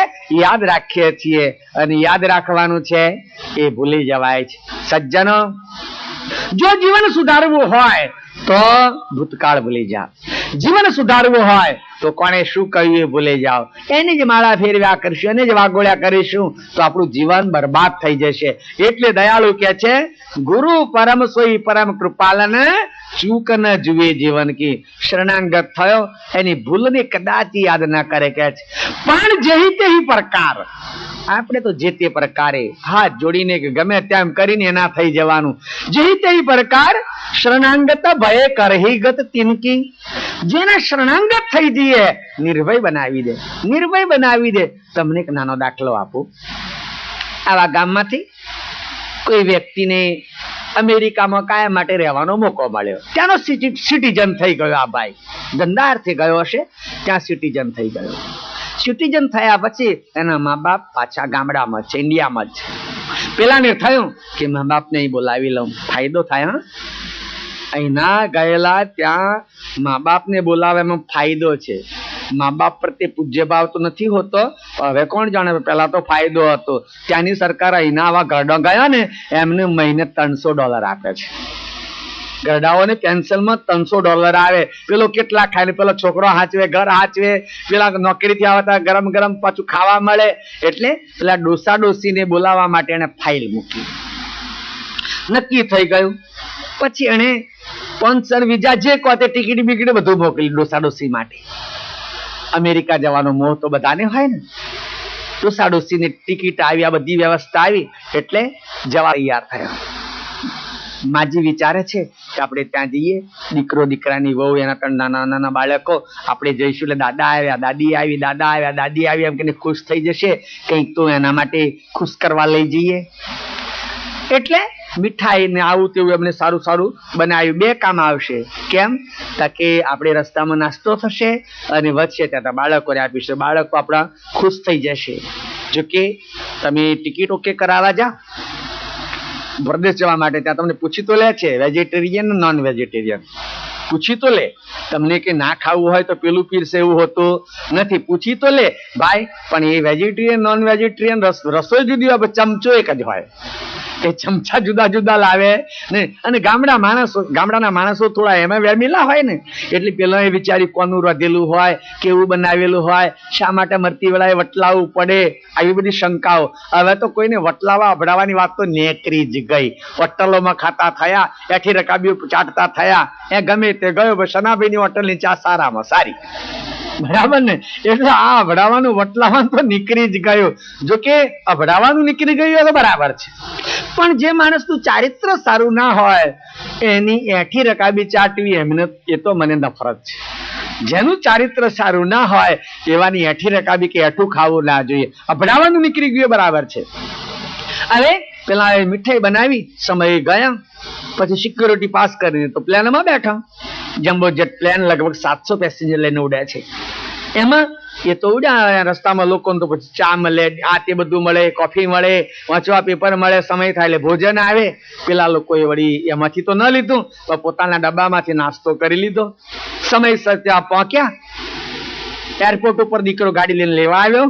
યાદ રાખીએ છીએ, અને યાદ રાખવાનું છે એ ભૂલી જવાય છે. સજ્જનો, જો જીવન સુધારવું હોય તો ભૂતકાળ ભૂલી જાઓ. જીવન સુધારવું હોય તો કોણે શું કહ્યું એ ભૂલી જાઓ. એની જ માળા ફેરવ્યા કરીશું, એને જ વાગોળ્યા કરીશું તો આપણું જીવન બરબાદ થઈ જશે. એટલે દયાળુ કે છે, ગુરુ પરમ સોઈ પરમ કૃપાલન, ચૂક ન જુએ જીવન કી. શરણાંગત થયો એની ભૂલને કદાચ યાદ ન કરે કે છે, પણ જેહી તેહી પ્રકાર. આપણે તો જે તે પ્રકારે હાથ જોડીને કે ગમે તેમ કરીને એના થઈ જવાનું. જે તે પ્રકાર શરણાંગત ભય કરહી ગત તિનકી. જેના શરણાંગત થઈ જઈએ નિર્ભય બનાવી દે, નિર્ભય બનાવી દે. તમને એક નાનો દાખલો આપું. આવા ગામમાંથી કોઈ વ્યક્તિને અમેરિકામાં કાયમ માટે રહેવાનો મોકો મળ્યો. ત્યાંનો સિટીઝન થઈ ગયો. આ ભાઈ ધંધાર્થે ગયો હશે, ત્યાં સિટીઝન થઈ ગયો. સિટીઝન થયા પછી એના મા બાપ પાછા ગામડામાં છે, ઇન્ડિયામાં જ છે. પેલાને થયું કે મા બાપને અહીં બોલાવી લઉં, ફાયદો થાય. અહીં ના ગયેલા ત્યાં મા બાપને બોલાવવામાં ફાયદો છે. મા બાપ પ્રત્યે પૂજ્ય ભાવ તો નથી હોતો, હવે કોણ જાણે, પેલા તો ફાયદો હતો. ત્યાંની સરકાર અહીંના આવા ગરડા ગયા ને એમને મહિને $300 આપે છે. ગરડાઓને પેન્શનમાં $300 આવે. પેલો કેટલા ખાય, પેલો છોકરો હાચવે, ઘર હાચવે, પેલા નોકરીથી આવતા ગરમ ગરમ પાછું ખાવા મળે. એટલે પેલા ડોસા ડોસીને બોલાવવા માટે એને ફાઇલ મૂકી. નક્કી થઈ ગયું. પછી એને સ્પોન્સર વિઝા જે કહો તે ટિકિટ બિકિટ બધું મોકલી ડોસા ડોસી માટે. અમેરિકા જવાનો મોહ તો બધાને હોય ને. ડોસા ડોસીની ટિકિટ આવી, આ બધી વ્યવસ્થા આવી એટલે જવા તૈયાર થયા. માજી વિચારે છે કે આપણે ત્યાં જઈએ, દીકરો દીકરાની વહુ એના ત્રણ નાના નાના બાળકો, આપણે જઈશું એટલે દાદા આવ્યા, દાદી આવી, દાદા આવ્યા, દાદી આવી એમ કરીને ખુશ થઈ જશે, કંઈક તો એના માટે ખુશ કરવા લઈ જઈએ. એટલે મીઠાઈ ને આવું તેવું એમને સારું સારું બનાવ્યું. બે કામ આવશે. કેમ? કે આપણે રસ્તામાં નાસ્તો થશે અને વધશે ત્યાં બાળકોને આપીશું, બાળકો આપણા ખુશ થઈ જશે. જોકે તમે ટિકિટ ઓકે કરાવવા જાઓ પ્રદેશ જવા માટે, ત્યાં તમને પૂછી તો લે છે વેજીટેરિયન નોન વેજીટેરિયન, પૂછી તો લે તમને કે ના ખાવું હોય તો પેલું પીરસે એવું હોતું નથી, પૂછી તો લે ભાઈ. પણ એ વેજીટેરિયન નોન વેજીટેરિયન રસોઈ જુદી હોય, ચમચો એક જ હોય, એ ચમચા જુદા જુદા લાવે ને. અને ગામડાના માણસો થોડા એમાં વેમીલા હોય ને, એટલે પેલા એ વિચારી કોનું રાંધેલું હોય, કેવું બનાવેલું હોય, શા માટે મરતી વેળાએ વટલાવવું પડે, આવી બધી શંકાઓ. હવે તો કોઈને વટલાવા અભડાવાની વાત તો નેકરી જ ગઈ. હોટલોમાં ખાતા થયા, એઠી રકાબીઓ ચાટતા થયા, એ ગમે તે ગયો શનાભાઈની હોટલની ચા સારામાં સારી, બરાબર ને. એટલે આ અભડાવાનું વટલાવાનું તો નીકળી જ ગયું. જોકે અભડાવાનું નીકળી ગયું તો બરાબર છે, પણ જે માણસનું ચારિત્ર સારું ના હોય એની એઠી રકાબી ચાટવી એમને એ તો મને નફરત છે. જેનું ચારિત્ર સારું ના હોય એવાની એઠી રકાબી કે એઠું ખાવું ના જોઈએ. અભડાવાનું નીકળી ગયું બરાબર છે. હવે પેલા મીઠાઈ બનાવી, સમય ગયા, પછી સિક્યોરિટી પાસ કરીને તો પ્લેનમાં બેઠા. જમ્બો જેટ પ્લેન લગભગ 700 પેસેન્જર લઈને ઉડે છે. એમાં એ તો ઉડ્યા, રસ્તામાં લોકોને તો પછી ચા મળે, આ તે બધું મળે, કોફી મળે, વાંચવા પેપર મળે, સમય થાય એટલે ભોજન આવે. પેલા લોકોએ વળી એમાંથી તો ન લીધું, પણ પોતાના ડબ્બામાંથી નાસ્તો કરી લીધો. સમયસર ત્યાં પહોંચ્યા. એરપોર્ટ ઉપર દીકરો ગાડી લઈને લેવા આવ્યો.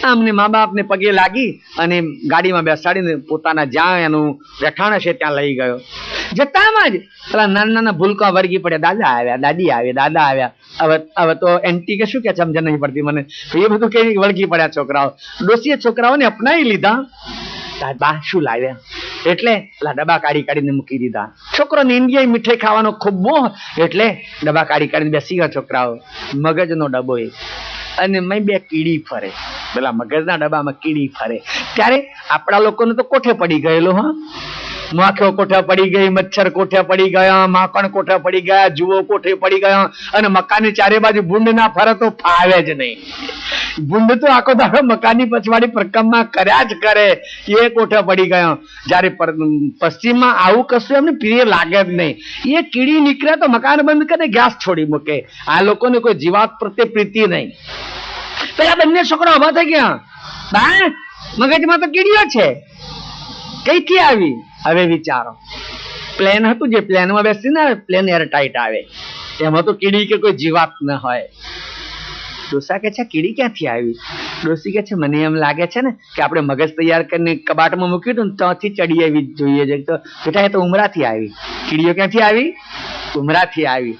અમને મા બાપને પગે લાગી અને ગાડીમાં બેસાડીને પોતાના જ્યાં એનું રહેઠાણ છે ત્યાં લઈ ગયો. જતામાં જ પેલા નાના નાના ભૂલકા વર્ગી પડ્યા, દાદા આવ્યા, દાદી આવી, દાદા આવ્યા. હવે તો એન્ટી કે શું કે સમજ નહીં પડતી મને, એ બધું કે વળગી પડ્યા છોકરાઓ. ડોશીએ છોકરાઓને અપનાવી લીધા. બા શું લાવ્યા? એટલે પેલા ડબ્બા કાઢીને મૂકી દીધા. છોકરોને ઇન્ડિયા મીઠાઈ ખાવાનો ખૂબ મોહ, એટલે ડબ્બા કાઢીને બેસી ગયા છોકરાઓ. મગજનો ડબ્બો એ, અને મેં બે કીડી ફરે, પેલા મગજના ડબ્બામાં કીડી ફરે. ત્યારે આપણા લોકોને તો કોઠે પડી ગયેલો, હા, માખીઓ કોઠે પડી ગઈ, મચ્છર કોઠે પડી ગયા, માકણ કોઠે પડી ગયા, જુઓ કોઠે પડી ગયા, અને મકાનની ચારે બાજુ ભૂંડ ના ફરે તો ફાવે જ નહીં. ભૂંડ તો આખો દાડો મકાનની પછવાડી પ્રકમમાં કર્યા જ કરે, એ કોઠે પડી ગયો. જયારે પશ્ચિમમાં આવું કશું એમને પ્રિય લાગે જ નહીં. એ કીડી નીકળે તો મકાન બંધ કરે, ગેસ છોડી મૂકે. આ લોકોને કોઈ જીવાત પ્રત્યે પ્રીતિ નહીં. પેલા બંને છોકરા ઉભા થઈ ગયા, બા મગજમાં તો કીડીઓ છે, કઈથી આવી? હવે વિચારો, પ્લેન હતું, જે પ્લેનમાં બેસીને આવે, પ્લેન એરટાઈટ આવે, એમાં તો કીડી કે કોઈ જીવાત ન હોય. ડોસા કે છે કીડી ક્યાંથી આવી? ડોસી કે છે મને એમ લાગે છે ને કે આપણે મગજ તૈયાર કરીને કબાટમાં મૂક્યું હતું ને ત્યાંથી ચડી આવી જોઈએ છે. તો બેટા એ તો ઉમરાથી આવી. કીડીઓ ક્યાંથી આવી? ઉમરાથી આવી.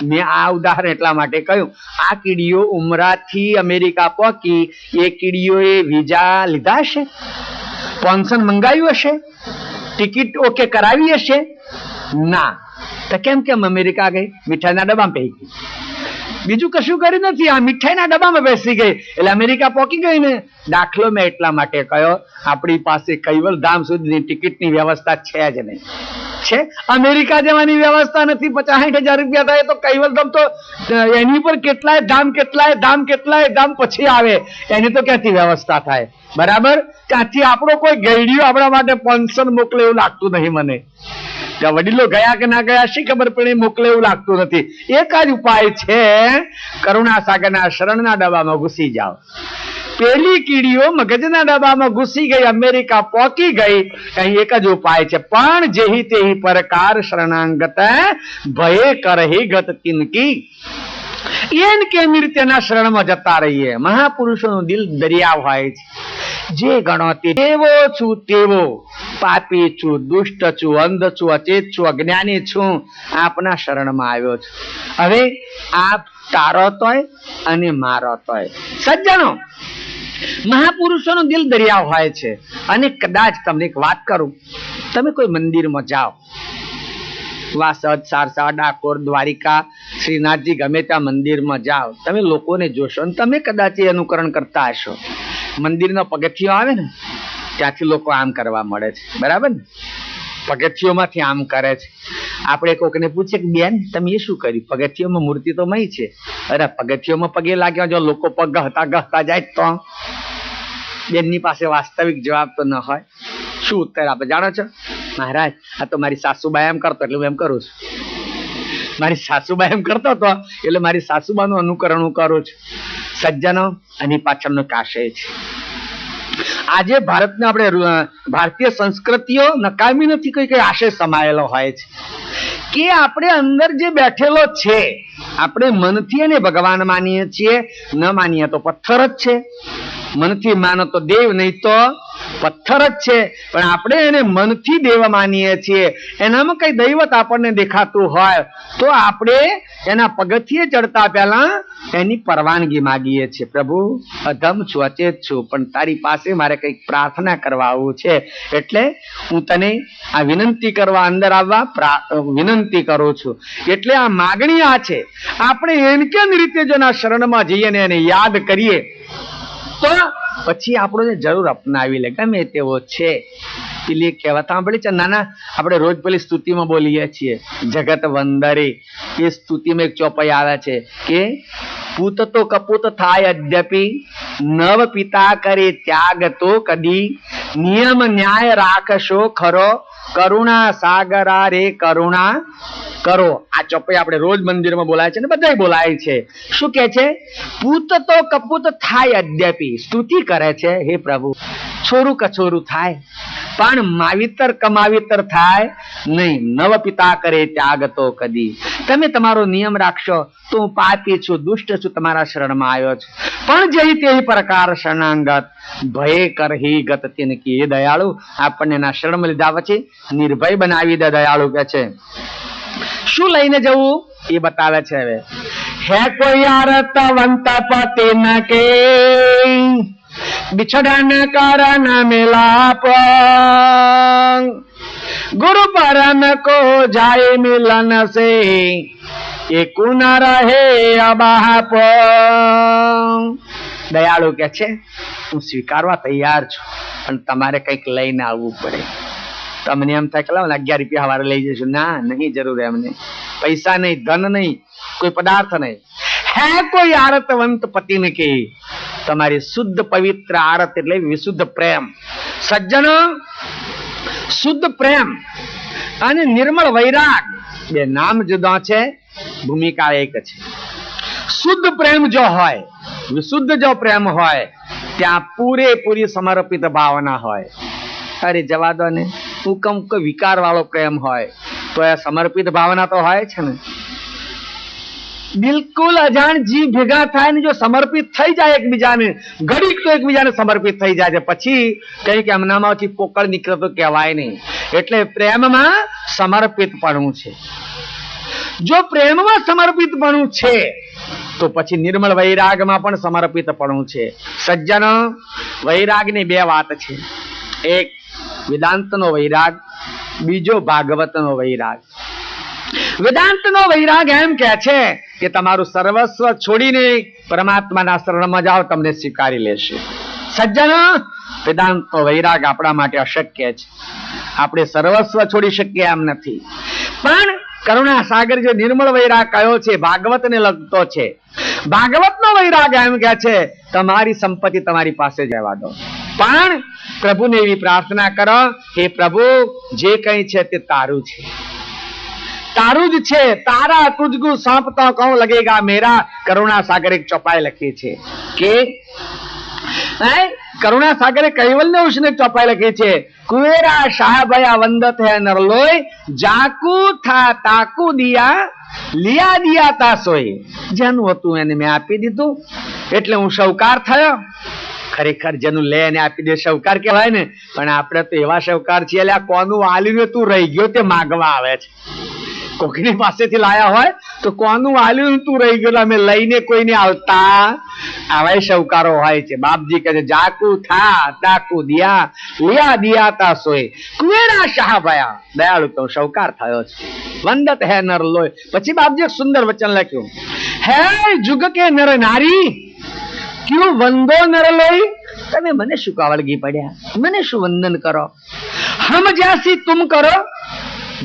મેં આ ઉદાહરણ એટલા માટે કહ્યું, આ કીડીઓ ઉમરાથી અમેરિકા પહોંચી, એ કીડીઓએ વિઝા લીધા હશે, પોન્સન મંગાવ્યું હશે, ટિકિટ ઓકે કરાવી હશે? ના. તો કેમ અમેરિકા ગઈ? મીઠાઈના ડબ્બામાં બેસી ગઈ, બીજું કશું કર્યું નથી. આ મીઠાઈના ડબ્બામાં બેસી ગઈ એટલે અમેરિકા પહોંચી ગઈ ને. દાખલો મેં એટલા માટે કહ્યો, આપણી પાસે કૈવલ ધામ સુધીની ટિકિટની વ્યવસ્થા છે જ નહીં. છે અમેરિકા જવાની વ્યવસ્થા નથી. 50-60 હજાર રૂપિયા થાય તો કૈવલ ધામ તો એની પર કેટલાય ધામ પછી આવે, એની તો ક્યાંથી વ્યવસ્થા થાય? બરાબર. ત્યાંથી આપણો કોઈ ગઈડિયો આપણા માટે પેન્શન મોકલે એવું લાગતું નહીં મને. વડીલો ગયા કે ના ગયા શી ખબર, પણ મોકલે એવું લાગતું નથી. એક જ ઉપાય છે, કરુણા સાગરના શરણના ડબ્બામાં ઘૂસી જાઓ. પેલી કીડીઓ મગજના ડબ્બામાં ઘૂસી ગઈ, અમેરિકા પહોંચી ગઈ. અહીં એક જ ઉપાય છે, પણ જેહી તેહી પરકાર શરણાંગત ભયે કરહી ગત કિનકી. એન કે નૃત્યના શરણમાં જતા રહીએ. મહાપુરુષોનું દિલ દરિયા હોય છે. જે ગણો તેવો છું તેવો, પાપી છું, દુષ્ટ છું, અંધ છું, અચેત છું, અજ્ઞાની છું, આપના શરણમાં આવ્યો છું. હવે આપ તારો તોય અને મારો તોય. સજ્જનો, મહાપુરુષોનું દિલ દરિયા હોય છે. અને કદાચ તમને એક વાત કરું, તમે કોઈ મંદિરમાં જાઓ, વાસદ, સારસા, ડાકોર, દ્વારિકા, શ્રીનાથજી, ગમે ત્યાં મંદિરમાં જાઓ, તમે લોકોને જોશો અને તમે કદાચ એ અનુકરણ કરતા હશો. મંદિરનો પગથિયો આવે ને ત્યાંથી લોકો આમ કરવા મળે છે, બરાબર ને? પગથિયોમાંથી આમ કરે છે. આપણે કોકને પૂછે કે બેન તમે એ શું કર્યું? પગથિયોમાં મૂર્તિ તો મય છે. અરે પગથિયોમાં પગે લાગ્યા, જો લોકો પગ ગહતા જાય તો બેનની પાસે વાસ્તવિક જવાબ તો ન હોય. શું ઉત્તર આપે જાણો છો? મહારાજ આ તો મારી સાસુબા એમ કરતો એટલે હું એમ કરું છું. મારી સાસુબા એમ કરતો હતો એટલે મારી સાસુબાનું અનુકરણ હું કરું છું. સજ્જનો, આની પાછળનો આશય છે. આજે ભારતને આપણે ભારતીય સંસ્કૃતિઓ નકામી નથી, કઈ આશય સમાયેલો હોય છે કે આપણે અંદર જે બેઠેલો છે, આપણે મનથી એને ભગવાન માનીએ છીએ, ન માનીએ તો પથ્થર જ છે. મનથી માનો તો દેવ, નહીં તો પથ્થર જ છે. પણ આપણે એને મનથી દેવ માનીએ છીએ. એનામાં કઈ દૈવત આપણને દેખાતું હોય તો આપણે એના પગથિયે ચડતા પહેલા એની પરવાનગી માગીએ છીએ. પ્રભુ અધમ છું, અચેત છું, પણ તારી પાસે મારે કંઈક પ્રાર્થના કરવા આવવું છે, એટલે હું તને આ વિનંતી કરવા અંદર આવવા વિનંતી કરું છું. એટલે આ માગણી આ છે. આપણે એમ કેમ રીતે જો એના શરણમાં જઈએ ને એને યાદ કરીએ તો પછી આપણને જરૂર અપનાવી લે, ગમે તેવો છે. પેલી કહેવત સાંભળી છે? નાના આપણે રોજ પેલી સ્તુતિમાં બોલીએ છીએ, જગત વંદરે. એ સ્તુતિમાં એક ચોપાઈ આવે છે કે પૂત તો કપૂત થાય અદ્યપી, નવ પિતા કરે ત્યાગ તો કદી, નિયમ ન્યાય રાખશો ખરો, કરુણા સાગરા રે કરુણા કરો. આ ચોપાઈ આપણે રોજ મંદિરમાં બોલાય છે ને બધાય બોલાય છે. શું કે છે? પૂત તો કપૂત થાય અદ્યપી, સ્તુતિ કરે છે, હે પ્રભુ છોરું કછોરું થાય પણ માવિતર કમાવિતર થાય નહીં. નવ પિતા કરે ત્યાગ તો કદી. તમે તમારો નિયમ રાખશો તો હું પાપી છું, દુષ્ટ છું, તમારા શરણમાં આવ્યો છું. પણ જેહી તે પ્રકાર શરણાંગત ભય કરહી ગત તિનકી. એ દયાળુ આપણને એના શરણમાં લીધા પછી નિર્ભય બનાવી દે. દયાળુ કે છે શું લઈને જવું એ બતાવે છે. હવે હે કોઈ આરતવંત પતિ ન કે, बिछड़न कारण मिलाप, गुरु परम को जाए मिलन से, एक न रहे अबाप. દયાળુ કે છે હું સ્વીકારવા તૈયાર છું, પણ તમારે કંઈક લઈને આવવું પડે. તમને એમ થાય કે 11 રૂપિયા હવારે લઈ જશું. ના, નહીં જરૂર. એમને પૈસા નહીં, ધન નહીં, કોઈ પદાર્થ નહીં. હે કોઈ આરતવંત પતિ ને કે, તમારી શુદ્ધ પવિત્ર આરત એટલે વિશુદ્ધ પ્રેમ. સજ્જનો, શુદ્ધ પ્રેમ અને નિર્મળ વૈરાગ બે નામ જુદા છે, ભૂમિકા એક છે. શુદ્ધ પ્રેમ જો હોય, વિશુદ્ધ જો પ્રેમ હોય, ત્યાં પૂરેપૂરી સમર્પિત ભાવના હોય. અરે જવા દો ને, હુકમ કોઈ વિકાર વાળો પ્રેમ હોય તો એ સમર્પિત ભાવના તો હોય છે ને. બિલકુલ અજાણ જીવ ભેગા થાય ને જો સમર્પિત થઈ જાય એકબીજાને, ઘડીક તો એકબીજાને સમર્પિત થઈ જાય છે, પછી કઈક એમનામાંથી પોકળ નીકળે તો કહેવાય નહીં. એટલે પ્રેમમાં સમર્પિતપણું છે. જો પ્રેમમાં સમર્પિતપણું છે તો પછી નિર્મળ વૈરાગમાં પણ સમર્પિતપણું છે. સજ્જનો, વૈરાગની બે વાત છે. એક વેદાંતનો વૈરાગ, બીજો ભાગવતનો વૈરાગ. વેદાંતનો વૈરાગ એમ કે છે કે તમારું સર્વસ્વ છોડીને પરમાત્માના શરણમાં જાઓ, તમને સ્વીકારી લેશે. સજ્જનો, વેદાંતનો વૈરાગ આપણા માટે અશક્ય છે. આપણે સર્વસ્વ છોડી શકીએ એમ નથી. પણ કરુણા સાગર જે નિર્મળ વૈરાગ કયો છે, ભાગવતને લગતો છે. ભાગવતનો વૈરાગ એમ કે છે તમારી સંપત્તિ તમારી પાસે જ રહેવા દો, પણ પ્રભુને એવી પ્રાર્થના કરો, હે પ્રભુ જે કંઈ છે તે તારું છે, તારું જ છે. તારા તુજગુ સોંપતો કહું લગેગા મેરા. કરુણા સાગર એક ચોપાઈ લખી છે કે કરુણા સાગરે કૈવલ્ય ઉષ્ણે ચોપાઈ લખી છે, કુવેરા શાહ ભયા વંદત હે નરલોય, જાકુ થા તાકુ દિયા લિયા દિયા તાસોય. જેનું હતું એને મેં આપી દીધું એટલે હું શૌકાર થયો. ખરેખર જેનું લે એને આપી દે શૌકાર કહેવાય ને. પણ આપણે તો એવા શૌકાર છીએ, એટલે કોનું આલ્યું તું રહી ગયો તે માગવા આવે છે. કોકની પાસેથી લાયા હોય તો કોનું આલ્યું તું રહી ગયો અમે લઈને કોઈને આવતા, આવા શૌકારો હોય છે. બાપજી કહે છે જાકુ થા તાકુ દિયા લિયા દિયા તાસોય, કુવેરા શાહ ભયા. દયાળુ તો શૌકાર થયો છે, વંદત હે નર લોય. પછી બાપજી સુંદર વચન લખ્યું, હે જુગ કે નર નારી ક્યું વંદો નર લોય. તમે મને શું કાવળગી પડ્યા, મને શું વંદન કરો. હમ જ્યાસી તુમ કરો,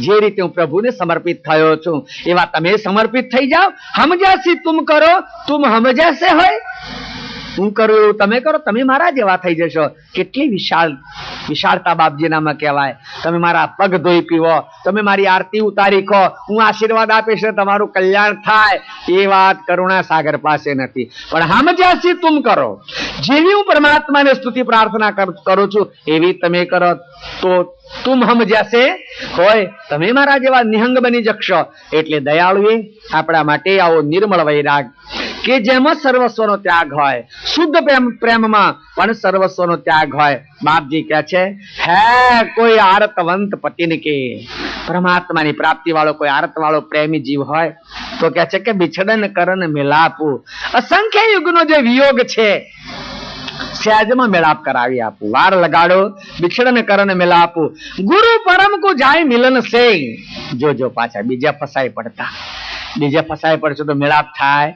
જે રીતે હું પ્રભુને સમર્પિત થયો છું એવા તમે સમર્પિત થઈ જાઓ. હમ જૈસી તુમ કરો તુમ હમ જૈસે હોય. હું કરું એવું તમે કરો, તમે મારા જેવા થઈ જશો. કેટલી વિશાળતા બાપજીનામાં કહેવાય. તમે મારા પગ ધોઈ પીવો, તમે મારી આરતી ઉતારી ખો, હું આશીર્વાદ આપીશ, તમારું કલ્યાણ થાય. એ વાત કરુણા સાગર પાસે નથી. પણ હમ જૈસી તુમ કરો, જેવી હું પરમાત્માને સ્તુતિ પ્રાર્થના કરું છું એવી તમે કરો તો તુમ હમ જૈસે હોય, તમે મારા જેવા નિહંગ બની જશો. એટલે દયાળુએ આપણા માટે આવો નિર્મળ વૈરાગ કે જેમાં સર્વસ્વનો ત્યાગ હોય, શુદ્ધ પ્રેમમાં પણ સર્વસ્વનો ત્યાગ હોય. બાપજી કહે છે હે કોઈ આરતવંત પતિને કે પરમાત્માની પ્રાપ્તિ વાળો કોઈ આરત વાળો પ્રેમી જીવ હોય તો કહે છે કે બિછડન કરન મિલાપું. અસંખ્ય યુગનો જે વિયોગ છે સહેજમાં મેળાપ કરાવી આપું. વાર લગાડો બિછડન કરન મિલાપું. ગુરુ પરમ કો જાય મિલન સે. જો પાછા બીજા ફસાઈ પડશે તો મેળાપ થાય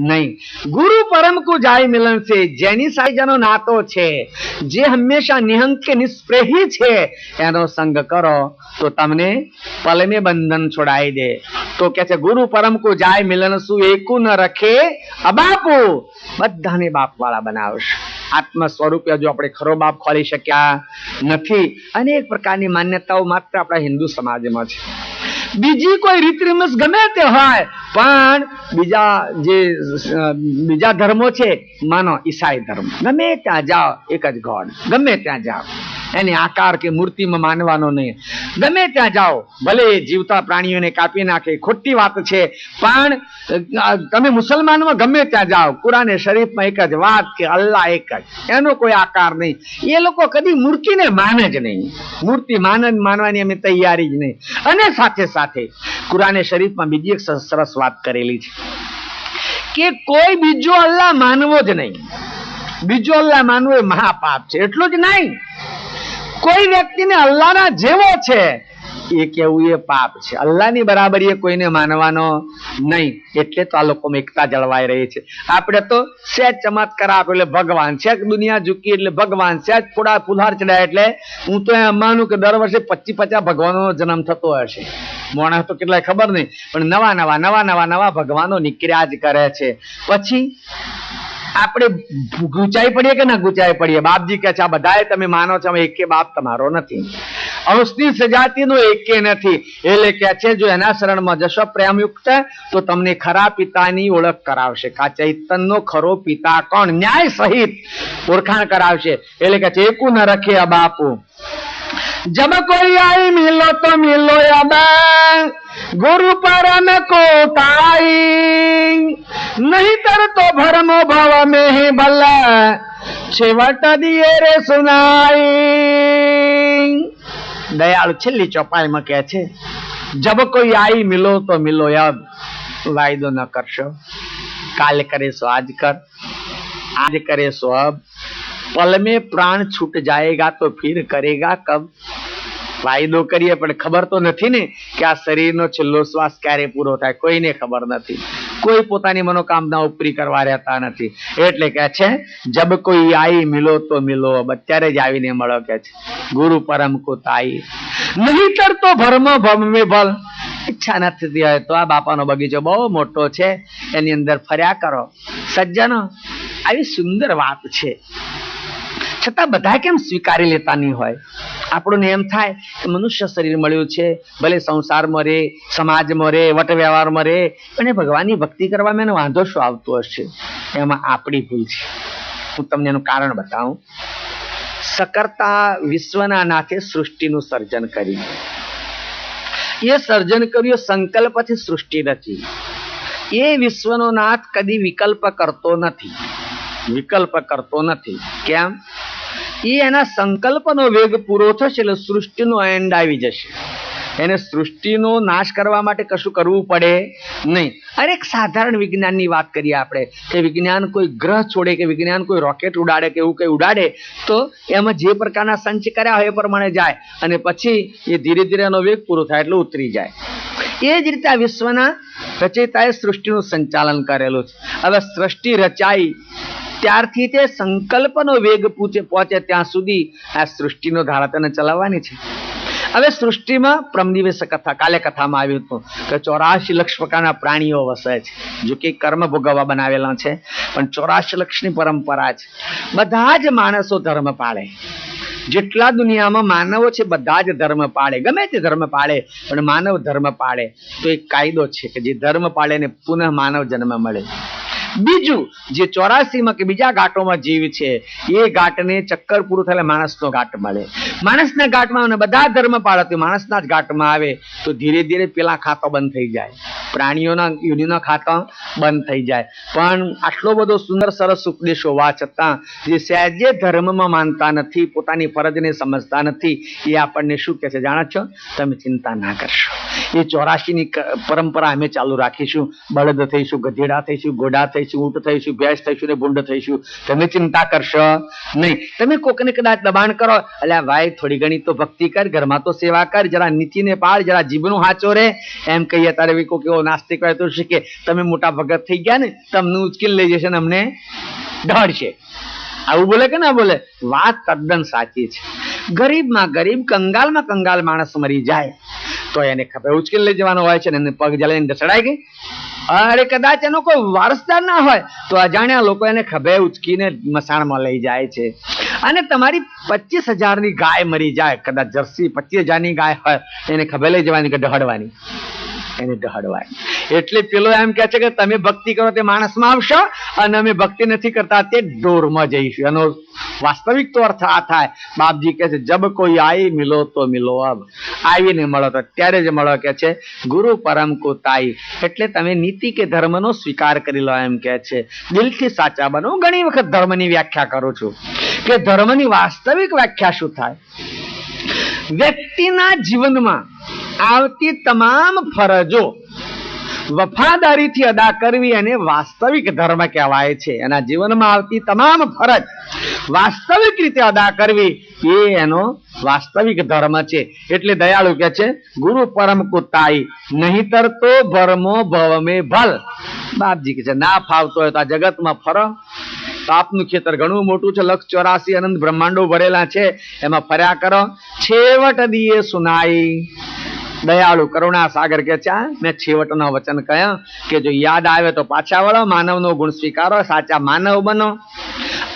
નહીં. ગુરુ પરમ કો જાય મિલન સે, જેની સાથે જેનો નાતો છે, જે હંમેશા નિહંગ કે નિસ્પ્રેહી છે, એનો સંગ કરો તો તમને પલમે બંધન છોડાઈ દે. તો કે છે ગુરુ પરમ કો જાય મિલન સુ, એકુ ન રખે અબાપુ. બધાને બાપ વાળા બનાવશે. આત્મ સ્વરૂપે જો આપણે ખરો બાપ ખોલી શક્યા નથી. અનેક પ્રકારની માન્યતાઓ માત્ર આપણા હિન્દુ સમાજમાં છે. બીજી કોઈ રીત રિમસ ગમે તે હોય, પણ બીજા ધર્મો છે, માનો ઈસાઈ ધર્મ, ગમે ત્યાં જાઓ એક જ ગોડ, ગમે ત્યાં જાઓ એની આકાર કે મૂર્તિમાં માનવાનો નહીં. ગમે ત્યાં જાઓ ભલે જીવતા પ્રાણીઓને કાપી નાખે, ખોટી વાત છે, પણ તમે મુસલમાનમાં ગમે ત્યાં જાઓ કુરાને શરીફમાં એક જ વાત કે અલ્લાહ એક જ, એનો કોઈ આકાર નહીં. એ લોકો કદી મૂર્તિને માને જ નહીં. મૂર્તિ માનવાની અમે તૈયારી જ નહીં. અને સાથે સાથે કુરાને શરીફમાં બીજી એક સરસ વાત કરેલી છે કે કોઈ બીજો અલ્લાહ માનવો જ નહીં. બીજો અલ્લાહ માનવો એ મહાપાપ છે. એટલું જ નહીં, કોઈ વ્યક્તિને અલ્લાહના જેવો છે એ કેવું એ પાપ છે. અલ્લાહની બરાબર એ કોઈને માનવાનો નહીં. એટલે તો આ લોકોમાં એકતા જળવાઈ રહી છે. આપણે તો સહેજ ચમત્કાર આપે એટલે ભગવાન, સહેજ દુનિયા ઝૂકી એટલે ભગવાન, સહેજ થોડા ફુલહાર ચડાય એટલે હું તો એમ માનું કે દર વર્ષે 25-50 ભગવાનોનો જન્મ થતો હશે. મોણા તો કેટલાય ખબર નહીં, પણ નવા ભગવાનો નીકળ્યા જ કરે છે. પછી આપણે ગુચાઈ પડીએ કે ના ગુચાઈ પડીએ. બાપજી કહે છે આ બધા તમે માનો છો, એકે બાપ તમારો નથી, અંશની સજાતિનો એકે નથી. એટલે કહે છે જો એના શરણમાં જશો પ્રેમયુક્ત તો તમને ખરા પિતાની ઓળખ કરાવશે. આ ચૈતનનો ખરો પિતા કોણ, ન્યાય સહિત ઓળખાણ કરાવશે. એટલે કહે છે એકુ ન રખે બાપુ. जब कोई आई मिलो तो मिलो अब गुरु परम को ताई नहीं तर तो भरमो भव में ही बल छेवट दिए रे सुनाई. दयालु छेल्ली ચોપાઈમાં કહે છે जब कोई आई मिलो तो मिलो अब. वायदो न करशो, काल करे सो आज कर, आज करे सो अब. पल में प्राण छूट जाएगा तो फिर करेगा कब. વાયદો કરીએ પણ ખબર તો નથી ને કે આ શરીરનો છેલ્લો શ્વાસ ક્યારે પૂરો થાય, કોઈને ખબર નથી. કોઈ પોતાની મનોકામના ઉપરી કરવા રહેતા નથી. એટલે કે છે જબ કોઈ આઈ મિલો તો મિલો, અત્યારે જ આવીને મળો કે છે ગુરુ પરમ કો તાઈ નહીતર તો ભરમો ભમે ભલ. ઈચ્છા નથી હોય તો આ બાપાનો બગીચો બહુ મોટો છે, એની અંદર ફર્યા કરો. સજ્જનો, આવી સુંદર વાત છે, છતાં બધા કેમ સ્વીકારી લેતા નહીં હોય? આપણને એમ થાય કે મનુષ્ય શરીર મળ્યું છે, ભલે સંસારમાં રે, સમાજમાં રે, વટ વ્યવહારમાં રે, પણ એ ભગવાનની ભક્તિ કરવામાં એને વાંધો શું આવતો હશે? એમાં આપણી ભૂલ છે. હું તમને એનું કારણ બતાવું. સકર્તા વિશ્વના નાથે સૃષ્ટિનું સર્જન કર્યું. એ સર્જન કર્યું સંકલ્પથી સૃષ્ટિ રચી. એ વિશ્વનો નાથ કદી વિકલ્પ કરતો નથી. વિકલ્પ કરતો નથી. કેમ? એ એના સંકલ્પનો વેગ પૂરો થશે એટલે સૃષ્ટિનો એન્ડ આવી જશે. એને સૃષ્ટિનો નાશ કરવા માટે કશું કરવું પડે નહીં. અરે એક સાધારણ વિજ્ઞાનની વાત કરીએ આપણે કે વિજ્ઞાન કોઈ ગ્રહ છોડે કે વિજ્ઞાન કોઈ રોકેટ ઉડાડે કે એવું કંઈ ઉડાડે તો એમાં જે પ્રકારના સંચ કર્યા હોય એ પ્રમાણે જાય અને પછી એ ધીરે ધીરે એનો વેગ પૂરો થાય એટલે ઉતરી જાય. એ જ રીતે આ વિશ્વના રચયિતાએ સૃષ્ટિનું સંચાલન કરેલું છે. હવે સૃષ્ટિ રચાઈ ત્યારથી તે સંકલ્પનો વેગ પહોંચે ત્યાં સુધી આ સૃષ્ટિનો ધારા તેને ચલાવવાની છે. હવે સૃષ્ટિમાં પ્રમ દિવસે કથા, કાલે કથામાં આવ્યું હતું કે 84 લાખ પ્રકારના પ્રાણીઓ વસે છે, જો કે કર્મ ભોગવવા બનાવેલા છે, પણ 84 લાખની પરંપરા છે. બધા જ માણસો ધર્મ પાળે, જેટલા દુનિયામાં માનવો છે બધા જ ધર્મ પાળે, ગમે તે ધર્મ પાળે, પણ માનવ ધર્મ પાળે. તો એક કાયદો છે કે જે ધર્મ પાળે ને પુનઃ માનવ જન્મ મળે. બીજું, જે 84માં કે બીજા ઘાટોમાં જીવ છે એ ઘાટને ચક્કર પૂરું થાય માણસનો ઘાટ મળે. માણસના ઘાટમાં બધા ધર્મ પાળે, માણસના જ ઘાટમાં આવે તો ધીરે ધીરે પેલા ખાતો બંધ થઈ જાય, પ્રાણીઓના યુનિનો ખાતા બંધ થઈ જાય. પણ આટલો બધો સુંદર સરસ ઉપદેશો હોવા છતાં જે સહેજે ધર્મમાં માનતા નથી, પોતાની ફરજને સમજતા નથી, એ આપણને શું કહે છે જાણો છો? તમે ચિંતા ના કરશો, એ 84ની પરંપરા અમે ચાલુ રાખીશું. બળદ થઈશું, ગધેડા થઈશું, ઘોડા થઈશું, ઊંટ થઈશું, ભેંસ થઈશું ને ભૂંડ થઈશું. તમે ચિંતા કરશો નહીં. તમે કોકને કદાચ દબાણ કરો, અલ્યા ભાઈ થોડી ઘણી તો ભક્તિ કર, ઘરમાં તો સેવા કર, જરા નીતિને પાળ, જરા જીભનું હાચો રે, એમ કહીએ તારે કોઈ કેવો નાસ્તિક હોય તો શીખે તમે મોટા ભગત થઈ ગયા ને, તમને ઉચકીને લઈ જશે ને અમને ઢળશે. આવું બોલે કે ના બોલે? વાત તદ્દન સાચી છે. ગરીબમાં ગરીબ, કંગાલમાં કંગાલ માણસ મરી જાય તો એને ખબર ઉચકીને લઈ જવાનો હોય છે ને, એને પગ જલાઈને ઢસડાઈ ગઈ. અરે કદાચ એનો કોઈ વારસદાર ના હોય તો અજાણ્યા લોકો એને ખભે ઉચકીને મસાણમાં લઈ જાય છે. અને તમારી 25,000ની ગાય મરી જાય, કદાચ જર્સી 25,000ની ગાય હોય, એને ખભે લઈ જવાની કે ઢહડવાની, એને ઢહડવાય. એટલે પેલો એમ કે છે કે તમે ભક્તિ કરો તે માણસમાં આવશો, અને અમે ભક્તિ નથી કરતા તે ઢોરમાં જઈશું. એનો વાસ્તવિક તો અર્થ આ થાય. બાપજી કહે છે જબ કોઈ આઈ મિલો તો મિલો, અબ આવીને મળો તો ત્યારે જ મળો, કે છે ગુરુ પરમ કો તાઈ. એટલે તમે નીતિ કે ધર્મનો સ્વીકાર કરી લો, એમ કે છે દિલથી સાચા બનો. હું ઘણી વખત ધર્મની વ્યાખ્યા કરું છું કે ધર્મની વાસ્તવિક વ્યાખ્યા શું થાય. વ્યક્તિના જીવનમાં આવતી તમામ ફરજો વફાદારીથી અદા કરવી અને વાસ્તવિક ધર્મ કહેવાય છે. એના જીવનમાં આવતી તમામ ફરજ વાસ્તવિક રીતે અદા કરવી એ એનો વાસ્તવિક ધર્મ છે. એટલે દયાળુ કે છે ગુરુ પરમ કુતાઈ, નહીતર તો ભરમો ભવ મે ભલ. બાપજી કે છે ના ફાવતો હોય તો આ જગતમાં ફરો. તો આપનું ખેતર ઘણું મોટું છે, 184 અનંત બ્રહ્માંડો ભરેલા છે, એમાં ફર્યા કરો. છેવટ દીએ સુનાઈ. દયાળુ કરુણા સાગર કે છે મેં છેવટનો વચન કહ્યા કે જો યાદ આવે તો પાછા વળો, માનવનો ગુણ સ્વીકારો, સાચા માનવ બનો.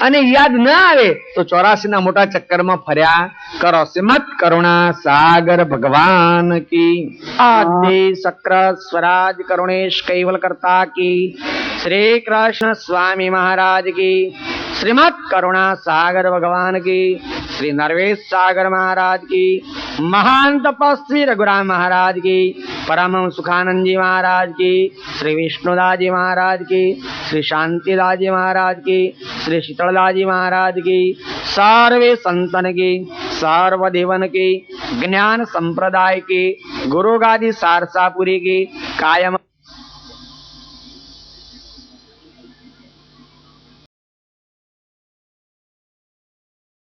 અને યાદ ના આવે તો 84ના મોટા ચક્કરમાં ફર્યા કરો. શ્રીમદ કરુણા સાગર ભગવાન કી, આદિ શક્ર સ્વરાજ કરુણેશ કૈવલ કરતા કી, શ્રી કૃષ્ણ સ્વામી મહારાજ કી, શ્રીમદ કરુણા સાગર ભગવાન કી, શ્રી નરવેશ સાગર મહારાજ કી, महान तपस्वी रघुराम महाराज की, परमहंस सुखानंद जी महाराज की, श्री विष्णुदास जी महाराज की, श्री शांतिदास जी महाराज की, श्री शीतलदास जी महाराज की, सर्वे संतन की, सर्वदेवन की, ज्ञान संप्रदाय की, गुरु गादी सारसापुरी की, कायम